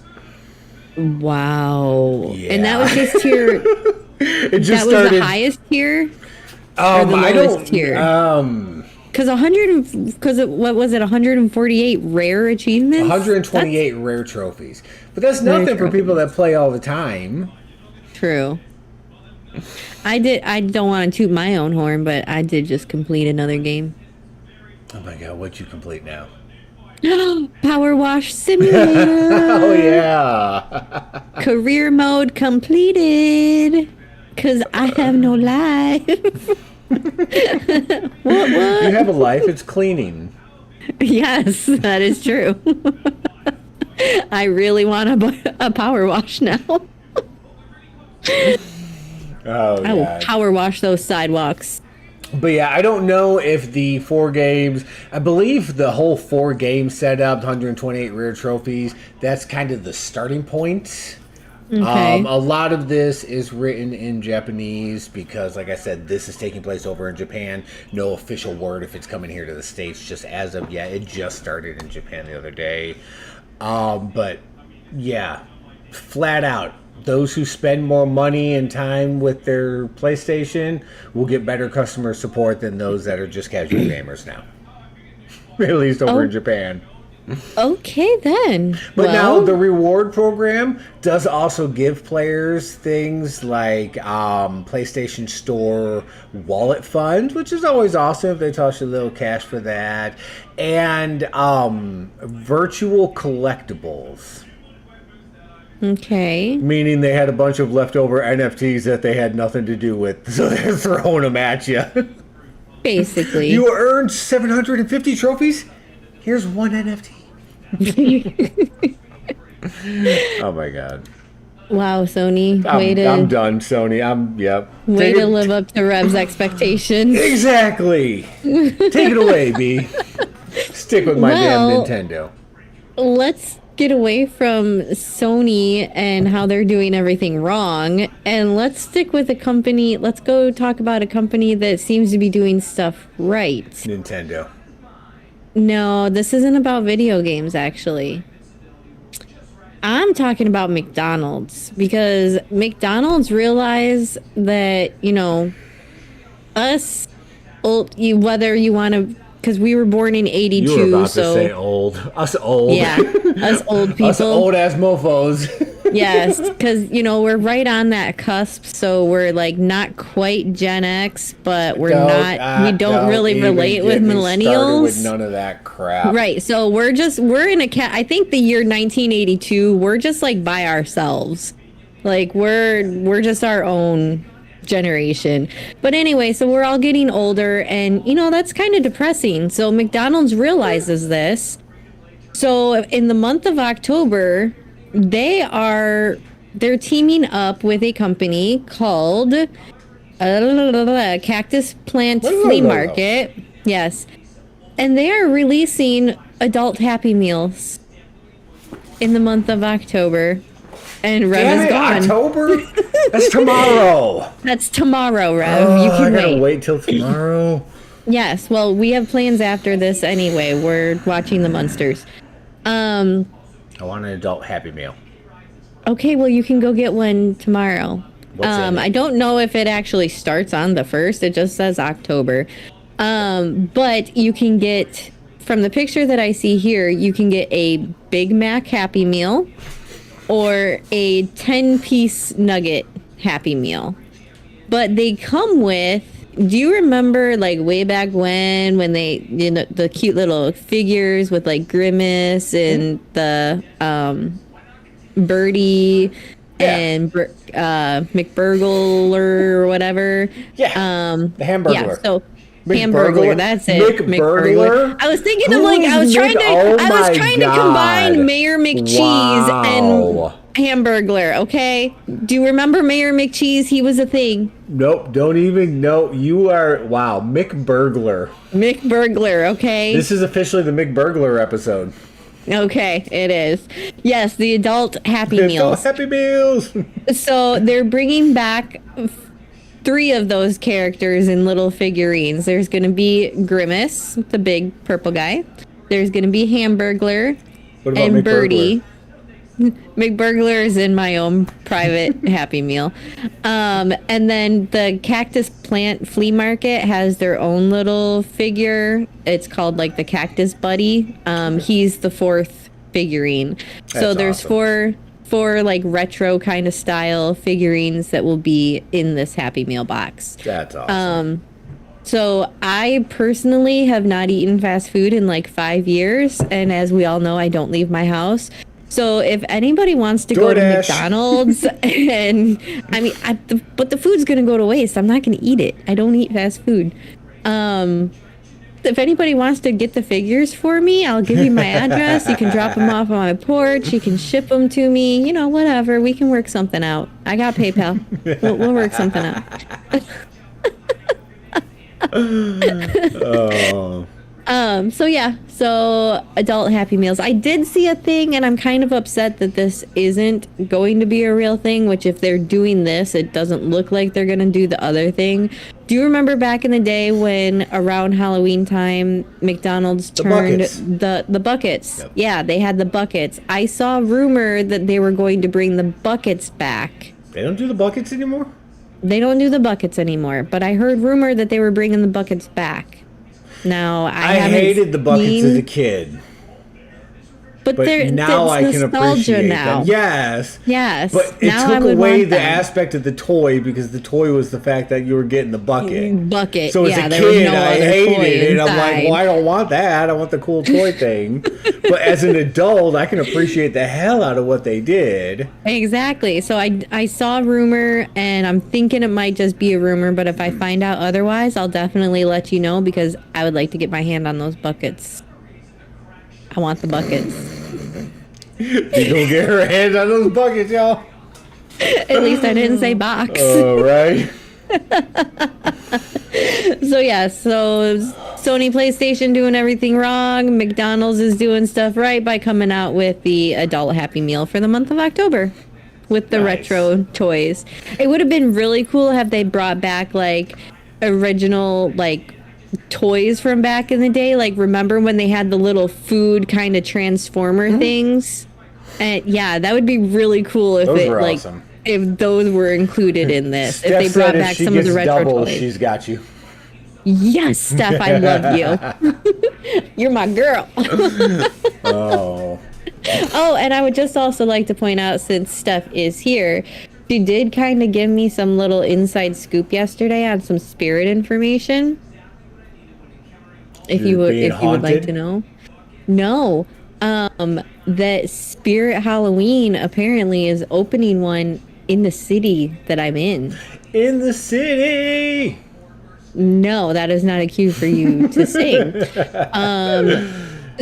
Speaker 2: Wow.
Speaker 1: Yeah.
Speaker 2: And that was just tier...
Speaker 1: It just
Speaker 2: that was
Speaker 1: started,
Speaker 2: the highest tier? Or the lowest tier? Because what was it, 148 rare achievements?
Speaker 1: 128 rare trophies. But that's nothing for people that play all the time.
Speaker 2: True. I don't want to toot my own horn, but I did just complete another game.
Speaker 1: Oh my god, what'd you complete now?
Speaker 2: Power Wash Simulator.
Speaker 1: Oh yeah.
Speaker 2: Career mode completed. Because I have no life. What?
Speaker 1: You have a life, it's cleaning.
Speaker 2: Yes, that is true. I really want a power wash now.
Speaker 1: Oh,
Speaker 2: I will power wash those sidewalks.
Speaker 1: But yeah, I don't know if the 4 games, I believe the whole 4 game setup, 128 rare trophies, that's kind of the starting point.
Speaker 2: Okay.
Speaker 1: A lot of this is written in Japanese because, like I said, this is taking place over in Japan. No official word if it's coming here to the States just as of yet. It just started in Japan the other day. But yeah, flat out, those who spend more money and time with their PlayStation will get better customer support than those that are just casual gamers now. At least over in Japan.
Speaker 2: Okay, then.
Speaker 1: But now the reward program does also give players things like PlayStation Store wallet funds, which is always awesome if they toss you a little cash for that, and virtual collectibles.
Speaker 2: Okay.
Speaker 1: Meaning they had a bunch of leftover NFTs that they had nothing to do with, so they're throwing them at you.
Speaker 2: Basically.
Speaker 1: You earned 750 trophies? Here's one NFT. Oh my god.
Speaker 2: Wow, Sony.
Speaker 1: I'm done, Sony.
Speaker 2: Way to live up to Rev's expectations.
Speaker 1: Exactly. Take it away, B. Stick with my damn Nintendo.
Speaker 2: Let's get away from Sony and how they're doing everything wrong, and let's stick with a company. Let's go talk about a company that seems to be doing stuff right.
Speaker 1: Nintendo.
Speaker 2: No, this isn't about video games, actually. I'm talking about McDonald's because McDonald's realized that, us old, whether you want to, because we were born in 82,
Speaker 1: You were about
Speaker 2: so
Speaker 1: to say old. Us old.
Speaker 2: yeah, us old people.
Speaker 1: Us old ass mofos.
Speaker 2: Yes, because we're right on that cusp, so we're like not quite Gen X, but we don't really relate with millennials.
Speaker 1: With none of that crap.
Speaker 2: Right, so we're in a I think the year 1982, we're just like by ourselves, like we're just our own generation. But anyway, so we're all getting older, and that's kind of depressing. So McDonald's realizes this. So in the month of October, they're teaming up with a company called Cactus Plant Flea Market. Yes. And they are releasing adult Happy Meals in the month of October. And Rev is gone.
Speaker 1: October? That's tomorrow.
Speaker 2: That's tomorrow, Rev. You can
Speaker 1: I gotta wait till tomorrow.
Speaker 2: Yes. Well, we have plans after this anyway. We're watching the Munsters.
Speaker 1: I want an adult Happy Meal.
Speaker 2: Okay, well, you can go get one tomorrow.
Speaker 1: What's in it?
Speaker 2: I don't know if it actually starts on the 1st. It just says October. But you can get, from the picture that I see here, you can get a Big Mac Happy Meal or a 10-piece nugget Happy Meal. But they come with, do you remember like way back when they, the cute little figures with like Grimace and the Birdie and McBurgler or whatever?
Speaker 1: Yeah, the Hamburglar.
Speaker 2: Yeah, so Hamburglar, that's it.
Speaker 1: McBurgler.
Speaker 2: I was thinking of like I was trying to combine Mayor McCheese and Hamburglar. Okay, do you remember Mayor McCheese? He was a thing.
Speaker 1: Nope, don't even know. You are McBurgler.
Speaker 2: McBurglar. Okay.
Speaker 1: This is officially the McBurgler episode.
Speaker 2: Okay, it is. Yes, the adult Happy Meals.
Speaker 1: Happy Meals.
Speaker 2: So they're bringing back 3 of those characters in little figurines. There's going to be Grimace, the big purple guy. There's going to be Hamburglar and Birdie. McBurgler is in my own private Happy Meal. And then the Cactus Plant Flea Market has their own little figure. It's called like the Cactus Buddy. He's the 4th figurine. So there's
Speaker 1: awesome.
Speaker 2: four like retro kind of style figurines that will be in this Happy Meal box.
Speaker 1: That's awesome.
Speaker 2: So I personally have not eaten fast food in like 5 years. And as we all know, I don't leave my house. So if anybody wants to go to McDonald's, and I mean, but the food's going to go to waste. I'm not going to eat it. I don't eat fast food. If anybody wants to get the figures for me, I'll give you my address. You can drop them off on my porch. You can ship them to me. Whatever. We can work something out. I got PayPal. We'll work something out.
Speaker 1: Oh.
Speaker 2: So adult Happy Meals. I did see a thing, and I'm kind of upset that this isn't going to be a real thing, which if they're doing this, it doesn't look like they're going to do the other thing. Do you remember back in the day when around Halloween time, McDonald's turned the buckets? Yep. Yeah, they had the buckets. I saw a rumor that they were going to bring the buckets back.
Speaker 1: They don't do the buckets anymore?
Speaker 2: They don't do the buckets anymore, but I heard rumor that they were bringing the buckets back. Now, I
Speaker 1: hated the buckets as a kid. But now I can appreciate them. Yes. But it took away the aspect of the toy, because the toy was the fact that you were getting the bucket. So as a kid, I hated it. I'm like, well, I don't want that. I want the cool toy thing. But as an adult, I can appreciate the hell out of what they did.
Speaker 2: Exactly. So I saw a rumor, and I'm thinking it might just be a rumor. But if I find out otherwise, I'll definitely let you know, because I would like to get my hand on those buckets. I want the buckets.
Speaker 1: You gonna get her hands on those buckets, y'all?
Speaker 2: At least I didn't say box.
Speaker 1: Oh, right.
Speaker 2: So Sony PlayStation doing everything wrong. McDonald's is doing stuff right by coming out with the adult Happy Meal for the month of October with the retro toys. It would have been really cool have they brought back like original like toys from back in the day. Like, remember when they had the little food kind of transformer things? And yeah, that would be really cool if
Speaker 1: Those
Speaker 2: it
Speaker 1: were
Speaker 2: like
Speaker 1: awesome.
Speaker 2: if those were included in this.
Speaker 1: Steph
Speaker 2: If they
Speaker 1: said
Speaker 2: brought
Speaker 1: if
Speaker 2: back
Speaker 1: she
Speaker 2: some of
Speaker 1: gets
Speaker 2: the retro
Speaker 1: double,
Speaker 2: toys.
Speaker 1: she's got you.
Speaker 2: Yes, Steph, I love you. You're my girl.
Speaker 1: Oh.
Speaker 2: Oh, and I would just also like to point out, since Steph is here, she did kind of give me some little inside scoop yesterday on some spirit information. If you would like to know. No. That Spirit Halloween apparently is opening one in the city that I'm in.
Speaker 1: In the city.
Speaker 2: No, that is not a cue for you to sing.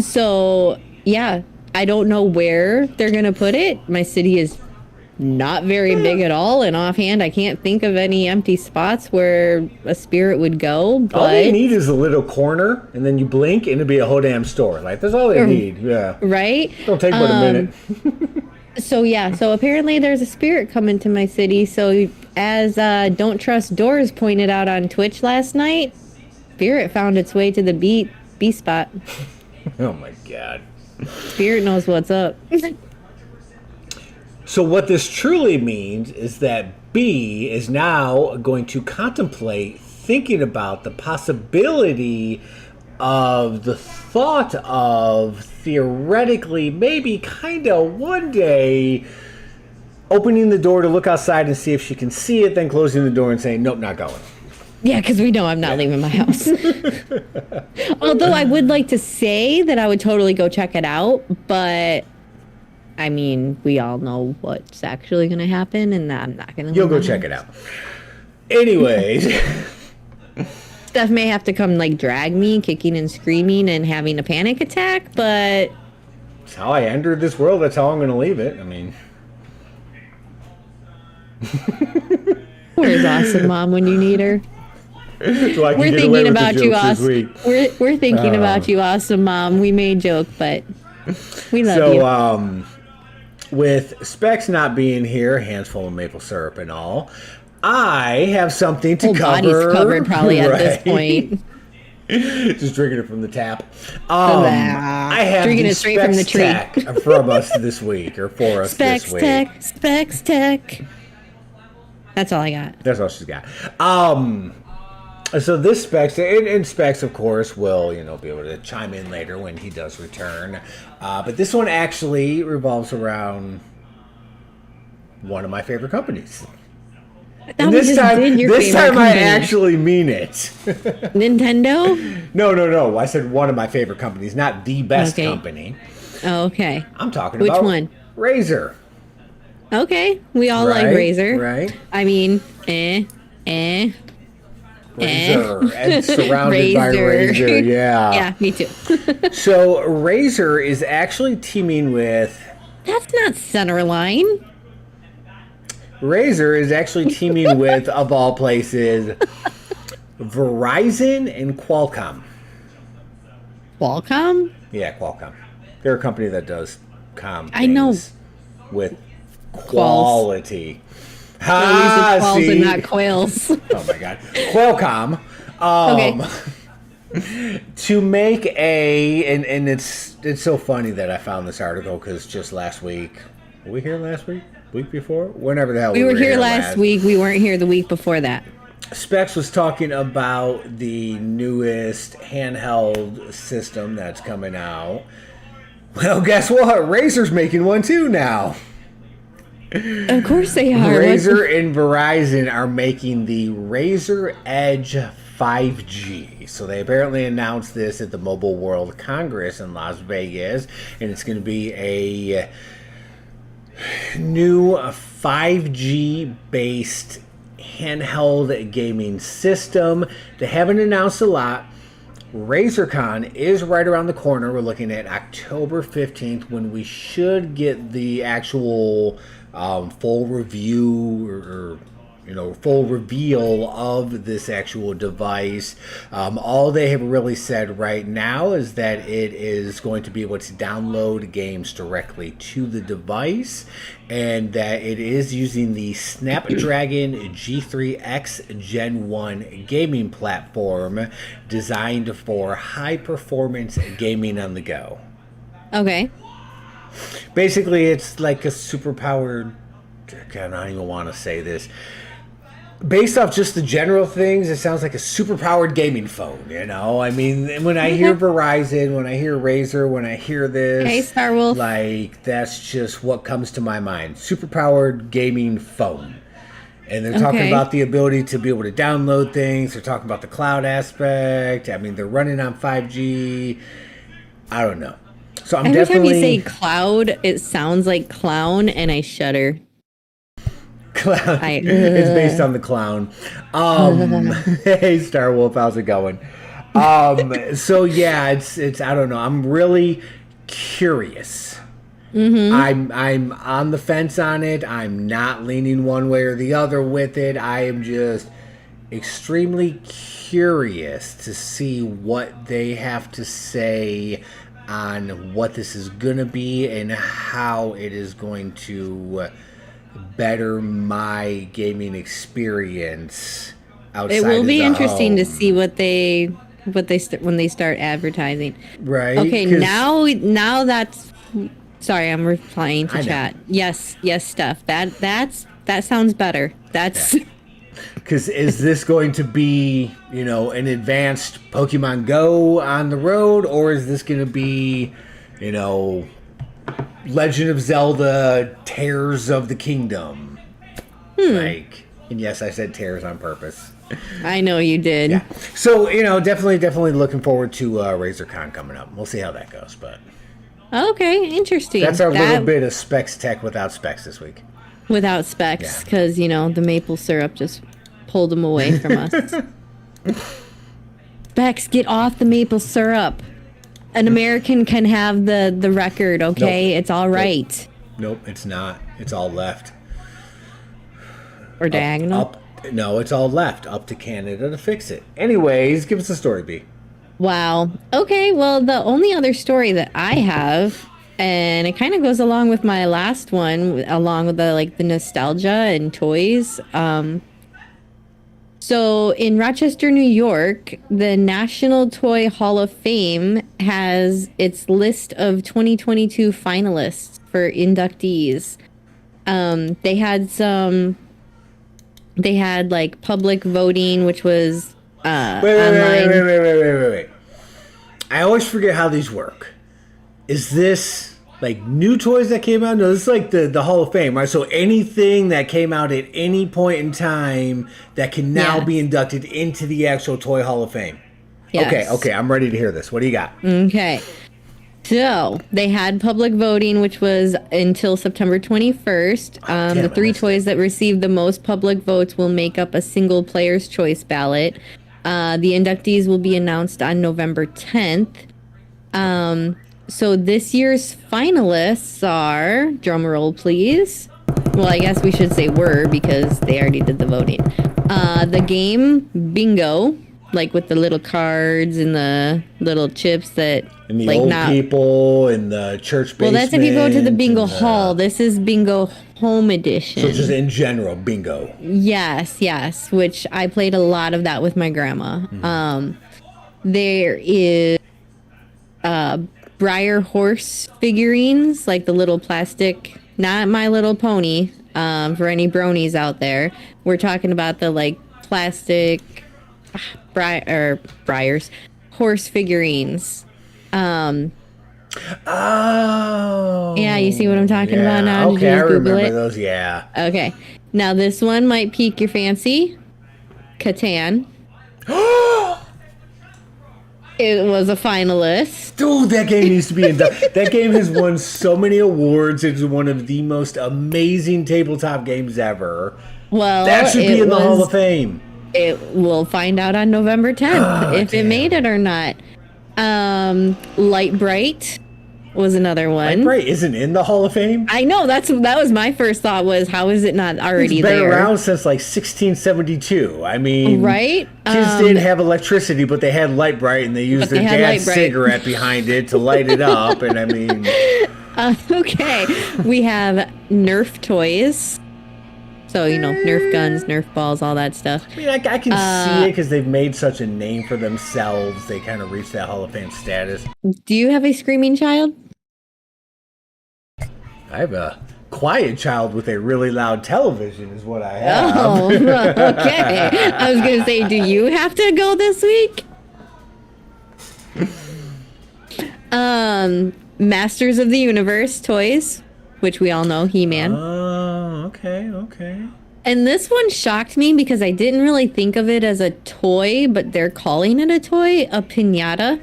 Speaker 2: So yeah, I don't know where they're gonna put it. My city is not very big at all, and offhand, I can't think of any empty spots where a spirit would go. But
Speaker 1: All they need is a little corner, and then you blink, and it'll be a whole damn store. Like, that's all they need. Yeah.
Speaker 2: Right?
Speaker 1: Don't take but a minute.
Speaker 2: So yeah, so apparently there's a spirit coming to my city. So as Don't Trust Doors pointed out on Twitch last night, spirit found its way to the B spot.
Speaker 1: Oh my god.
Speaker 2: Spirit knows what's up.
Speaker 1: So what this truly means is that B is now going to contemplate thinking about the possibility of the thought of theoretically maybe kind of one day opening the door to look outside and see if she can see it, then closing the door and saying, nope, not going.
Speaker 2: Yeah, because we know I'm not leaving my house. Although I would like to say that I would totally go check it out, but I mean, we all know what's actually going to happen, and I'm not going to.
Speaker 1: You'll go check it out. Anyways.
Speaker 2: Steph may have to come, like, drag me, kicking and screaming and having a panic attack, but...
Speaker 1: That's how I entered this world. That's how I'm going to leave it. I mean...
Speaker 2: Where's Awesome Mom when you need her?
Speaker 1: So
Speaker 2: we're thinking about you, Awesome. We're thinking about you, Awesome Mom. We may joke, but we love you.
Speaker 1: So, with Specs not being here, hands full of maple syrup and all, I have something to cover.
Speaker 2: Body's covered probably at this point.
Speaker 1: Just drinking it from the tap. I have
Speaker 2: drinking it straight from the tree.
Speaker 1: Tech from us this week, or for us this week.
Speaker 2: Specs Tech. That's all I got.
Speaker 1: That's all she's got. So this Specs, and Specs, of course, will, be able to chime in later when he does return. But this one actually revolves around one of my favorite companies. And this time I actually mean it.
Speaker 2: Nintendo?
Speaker 1: No. I said one of my favorite companies, not the best company.
Speaker 2: Oh, okay.
Speaker 1: I'm talking about
Speaker 2: which one?
Speaker 1: Razer.
Speaker 2: Okay, we all like Razer.
Speaker 1: Right.
Speaker 2: I mean,
Speaker 1: Razer and surrounded by Razer, yeah.
Speaker 2: Yeah, me too.
Speaker 1: So Razer is actually teaming with...
Speaker 2: That's not Centerline.
Speaker 1: Razer is actually teaming with, of all places, Verizon and Qualcomm.
Speaker 2: Qualcomm?
Speaker 1: Yeah, Qualcomm. They're a company that does
Speaker 2: I know.
Speaker 1: With quality.
Speaker 2: Qualls and not quails.
Speaker 1: Oh my god. Qualcomm. To make and it's so funny that I found this article because just last week, were we here last week? Week before? Whenever the hell
Speaker 2: we were here last week. We weren't here the week before that.
Speaker 1: Specs was talking about the newest handheld system that's coming out. Well, guess what? Razer's making one too now.
Speaker 2: Of course they are.
Speaker 1: Razer and Verizon are making the Razer Edge 5G. So they apparently announced this at the Mobile World Congress in Las Vegas, and it's going to be a new 5G based handheld gaming system. They haven't announced a lot. RazerCon is right around the corner. We're looking at October 15th when we should get the actual full review or full reveal of this actual device. All they have really said right now is that it is going to be able to download games directly to the device, and that it is using the Snapdragon G3X Gen 1 gaming platform designed for high performance gaming on the go.
Speaker 2: Okay.
Speaker 1: Basically, it's like a superpowered. God, I don't even want to say this. Based off just the general things, it sounds like a superpowered gaming phone. You know, I mean, when I hear Verizon, when I hear Razer, when I hear this,
Speaker 2: Hey, Star Wolf.
Speaker 1: like that's just what comes to my mind. Superpowered gaming phone. And they're talking about the ability to be able to download things. They're talking about the cloud aspect. I mean, they're running on 5G. I don't know. So I'm
Speaker 2: Every
Speaker 1: definitely...
Speaker 2: time you say cloud, it sounds like clown, and I shudder.
Speaker 1: Clown. It's based on the clown. Hey, Star Wolf, how's it going? So yeah, it's I don't know. I'm really curious. I'm on the fence on it. I'm not leaning one way or the other with it. I am just extremely curious to see what they have to say on what this is going to be and how it is going to better my gaming experience outside
Speaker 2: It will
Speaker 1: of
Speaker 2: be
Speaker 1: the
Speaker 2: interesting to
Speaker 1: home.
Speaker 2: see when they start advertising.
Speaker 1: Right.
Speaker 2: Okay, now that's... Sorry, I'm replying to chat. Yes, Steph. That sounds better. That's...
Speaker 1: Because is this going to be, you know, an advanced Pokemon Go on the road, or is this going to be, you know, Legend of Zelda Tears of the Kingdom? Like, and yes, I said tears on purpose.
Speaker 2: I know you did.
Speaker 1: Yeah. So, you know, definitely looking forward to RazerCon coming up. We'll see how that goes, but...
Speaker 2: Okay, interesting.
Speaker 1: That's our little bit of Specs Tech without Specs this week.
Speaker 2: Without Specs, because, you know, the maple syrup just pulled them away from us. Specs, get off the maple syrup. An American can have the record, okay?
Speaker 1: Nope.
Speaker 2: It's all right.
Speaker 1: Nope, it's not. It's all left.
Speaker 2: Or diagonal?
Speaker 1: No, it's all left. Up to Canada to fix it. Anyways, give us a story, B.
Speaker 2: Wow. Okay, well, the only other story that I have, and it kind of goes along with my last one, along with the nostalgia and toys. So in Rochester, New York, the National Toy Hall of Fame has its list of 2022 finalists for inductees. They had like public voting, which was online.
Speaker 1: Wait. I always forget how these work. Is this like new toys that came out? No, this is like the Hall of Fame, right? So anything that came out at any point in time that can now be inducted into the actual Toy Hall of Fame.
Speaker 2: Yes.
Speaker 1: Okay, I'm ready to hear this. What do you got?
Speaker 2: Okay. So they had public voting, which was until September 21st. The three toys that received the most public votes will make up a single player's choice ballot. The inductees will be announced on November 10th. So this year's finalists are, drumroll please. Well, I guess we should say were because they already did the voting. The game Bingo, like with the little cards and the little chips that...
Speaker 1: And the old people in the church basement.
Speaker 2: Well, that's if you go to the Bingo Hall. This is Bingo Home Edition.
Speaker 1: So just in general, bingo.
Speaker 2: Yes, which I played a lot of that with my grandma. There is Briar horse figurines, like the little plastic, not My Little Pony, for any bronies out there. We're talking about the like plastic Briars horse figurines.
Speaker 1: Oh.
Speaker 2: Yeah, you see what I'm talking about now?
Speaker 1: Okay, I remember those, yeah.
Speaker 2: Okay. Now this one might pique your fancy. Catan. It was a finalist.
Speaker 1: Dude, that game needs to be inducted. That game has won so many awards. It's one of the most amazing tabletop games ever.
Speaker 2: Well,
Speaker 1: that should be in the Hall of Fame.
Speaker 2: We'll find out on November 10th if it made it or not. Light Bright was another one.
Speaker 1: Light Bright isn't in the Hall of Fame?
Speaker 2: I know, that was my first thought, was how is it not already there?
Speaker 1: It's been around since like 1672. I mean,
Speaker 2: right?
Speaker 1: Kids didn't have electricity, but they had Light Bright, and they used their dad's cigarette behind it to light it up. And I mean,
Speaker 2: okay, we have Nerf toys. So, you know, Nerf guns, Nerf balls, all that stuff.
Speaker 1: I mean, I can see it because they've made such a name for themselves. They kind of reached that Hall of Fame status.
Speaker 2: Do you have a screaming child?
Speaker 1: I have a quiet child with a really loud television is what I have.
Speaker 2: Oh, okay. I was going to say, do you have to go this week? Masters of the Universe toys, which we all know, He-Man.
Speaker 1: Oh, okay.
Speaker 2: And this one shocked me because I didn't really think of it as a toy, but they're calling it a toy, a piñata.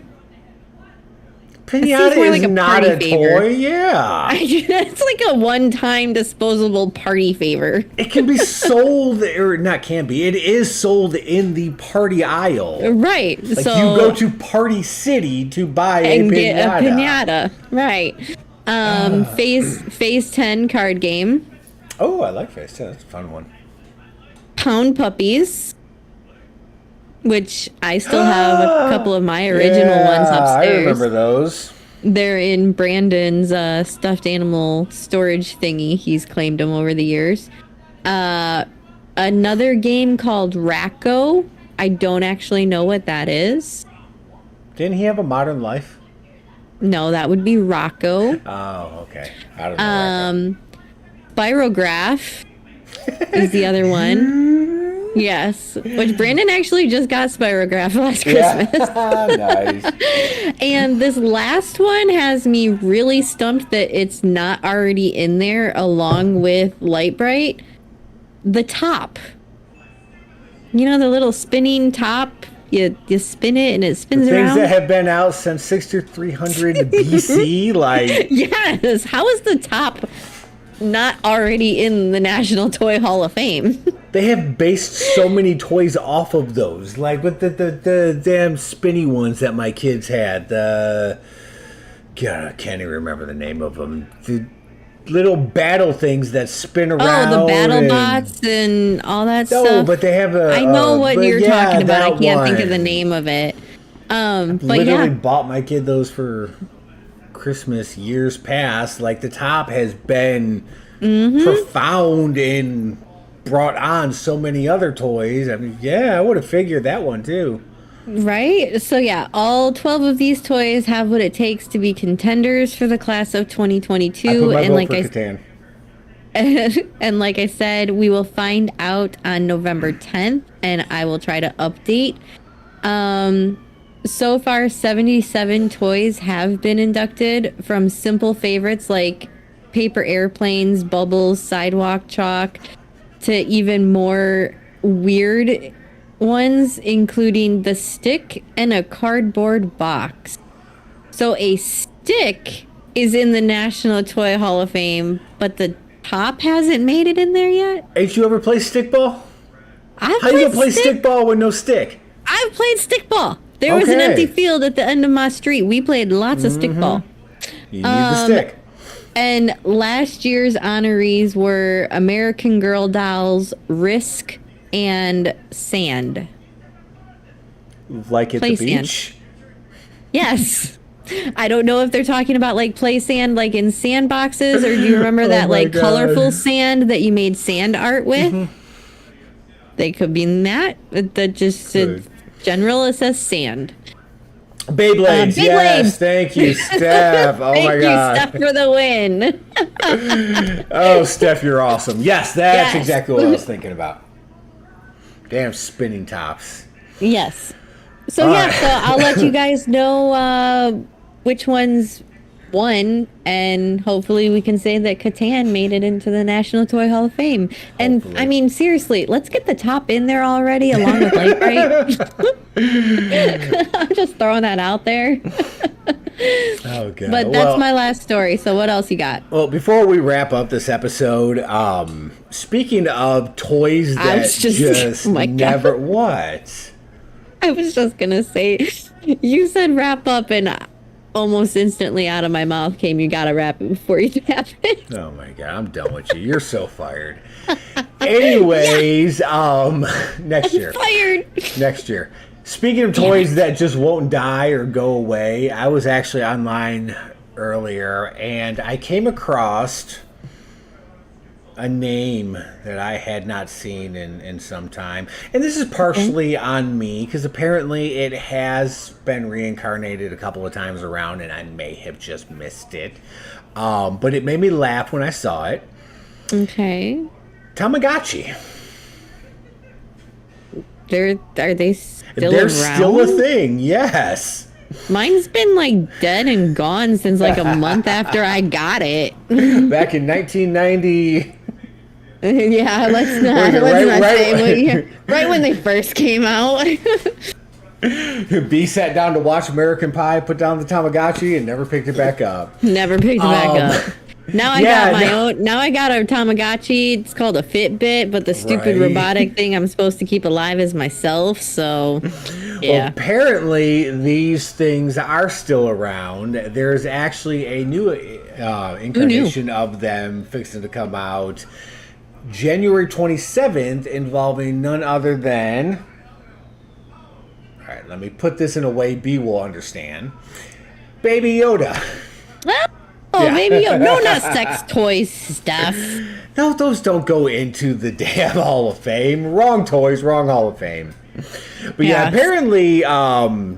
Speaker 1: Piñata is like not a toy, yeah.
Speaker 2: It's like a one-time disposable party favor.
Speaker 1: It can be sold, or not can be, it is sold in the party aisle.
Speaker 2: Right.
Speaker 1: Like
Speaker 2: so
Speaker 1: you go to Party City to buy a piñata.
Speaker 2: Get a piñata. Right. Phase 10 card game.
Speaker 1: Oh, I like Phase 10. That's a fun one.
Speaker 2: Pound Puppies, which I still have a couple of my original ones upstairs.
Speaker 1: I remember those.
Speaker 2: They're in Brandon's stuffed animal storage thingy. He's claimed them over the years. Another game called Racco. I don't actually know what that is.
Speaker 1: Didn't he have a Modern Life?
Speaker 2: No, that would be Rocco.
Speaker 1: Oh, okay. I don't know.
Speaker 2: Spirograph is the other one. Yes, which Brandon actually just got Spirograph last Christmas.
Speaker 1: Nice.
Speaker 2: And this last one has me really stumped that it's not already in there along with Light Bright. The top. You know, the little spinning top? You spin it and it spins around.
Speaker 1: Things that have been out since 6300 BC, like...
Speaker 2: Yes! How is the top not already in the National Toy Hall of Fame?
Speaker 1: They have based so many toys off of those. Like with the damn spinny ones that my kids had. God, I can't even remember the name of them. The little battle things that spin around.
Speaker 2: Oh, the battle bots and all that stuff.
Speaker 1: No, but they have a...
Speaker 2: I know what you're talking about. I can't think of the
Speaker 1: one.
Speaker 2: name of it. But
Speaker 1: literally bought my kid those for Christmas years past. Like the top has been profound and brought on so many other toys. I mean, yeah, I would have figured that one too.
Speaker 2: Right? So yeah, all 12 of these toys have what it takes to be contenders for the class of 2022.
Speaker 1: I put my
Speaker 2: and
Speaker 1: vote
Speaker 2: like
Speaker 1: for Catan.
Speaker 2: And like I said, we will find out on November 10th, and I will try to update. So far, 77 toys have been inducted, from simple favorites like paper airplanes, bubbles, sidewalk chalk, to even more weird ones, including the stick and a cardboard box. So a stick is in the National Toy Hall of Fame, but the top hasn't made it in there yet.
Speaker 1: Ain't you ever play stickball?
Speaker 2: How
Speaker 1: you gonna play stickball with no stick?
Speaker 2: I've played stickball. There was an empty field at the end of my street. We played lots of stickball.
Speaker 1: You need the stick.
Speaker 2: And last year's honorees were American Girl dolls, Risk, and Sand.
Speaker 1: Like at
Speaker 2: Play
Speaker 1: the beach?
Speaker 2: Yes. I don't know if they're talking about like play sand like in sandboxes, or do you remember that like colorful sand that you made sand art with? They could be in that. That just general, it says sand.
Speaker 1: Beyblades, yes, thank you, Steph. Oh my God.
Speaker 2: Thank you, Steph, for the win.
Speaker 1: Oh, Steph, you're awesome. Yes, that's exactly what I was thinking about. Damn spinning tops.
Speaker 2: Yes. So so I'll let you guys know which ones won, and hopefully we can say that Catan made it into the National Toy Hall of Fame. And I mean, seriously, let's get the top in there already, along with Light Bright. I'm just throwing that out there.
Speaker 1: Oh God!
Speaker 2: But that's my last story. So what else you got?
Speaker 1: Well, before we wrap up this episode, speaking of toys that just never what?
Speaker 2: I was just gonna say, you said wrap up, and almost instantly out of my mouth came, you gotta wrap it before you wrap it.
Speaker 1: Oh my God, I'm done with you. You're so fired. Anyways, next year.
Speaker 2: Fired.
Speaker 1: Next year. Speaking of toys that just won't die or go away, I was actually online earlier and I came across a name that I had not seen in some time. And this is partially on me because apparently it has been reincarnated a couple of times around and I may have just missed it. But it made me laugh when I saw it.
Speaker 2: Okay.
Speaker 1: Tamagotchi.
Speaker 2: Are they still
Speaker 1: They're
Speaker 2: around?
Speaker 1: still a thing, yes.
Speaker 2: Mine's been like dead and gone since like a month after I got it.
Speaker 1: Back in 1990.
Speaker 2: Yeah, let's not say right when they first came out.
Speaker 1: B sat down to watch American Pie, put down the Tamagotchi, and never picked it back up.
Speaker 2: Never picked it back up. Now I got my own. Now I got a Tamagotchi. It's called a Fitbit, but the stupid robotic thing I'm supposed to keep alive is myself. So, yeah.
Speaker 1: Well, apparently these things are still around. There's actually a new incarnation of them fixing to come out January 27th, involving none other than. All right, let me put this in a way B will understand. Baby Yoda.
Speaker 2: Oh, yeah. Maybe no, not sex toys stuff.
Speaker 1: No, those don't go into the damn Hall of Fame. Wrong toys, wrong Hall of Fame. But yeah, apparently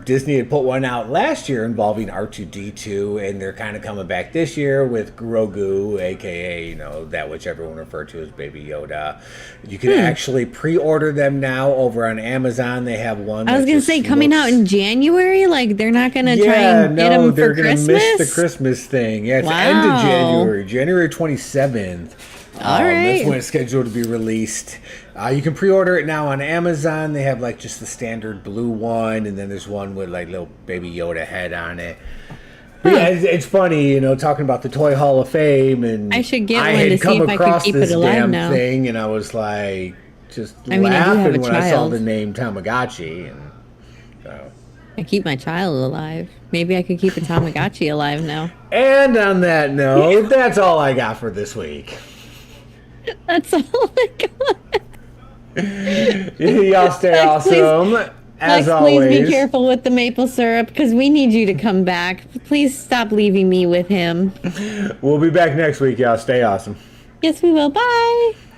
Speaker 1: Disney had put one out last year involving R2-D2, and they're kind of coming back this year with Grogu, aka that which everyone referred to as Baby Yoda. You can actually pre-order them now over on Amazon. They have one.
Speaker 2: I was gonna say coming out in January. Like they're not gonna try and get them for Christmas.
Speaker 1: They're gonna miss the Christmas thing. Yeah, it's the end of January, January 27th.
Speaker 2: All right.
Speaker 1: That's when it's scheduled to be released. You can pre-order it now on Amazon. They have like just the standard blue one, and then there's one with like little Baby Yoda head on it. But yeah, it's funny, talking about the Toy Hall of Fame, and
Speaker 2: I should get one to see if I could keep it alive now.
Speaker 1: Thing, and I was like, laughing when I saw the name Tamagotchi, and so.
Speaker 2: I keep my child alive. Maybe I could keep a Tamagotchi alive now.
Speaker 1: And on that note, that's all I got for this week.
Speaker 2: That's all I got.
Speaker 1: Y'all stay awesome. As always.
Speaker 2: Please be careful with the maple syrup because we need you to come back. Please stop leaving me with him.
Speaker 1: We'll be back next week, y'all. Stay awesome.
Speaker 2: Yes, we will. Bye.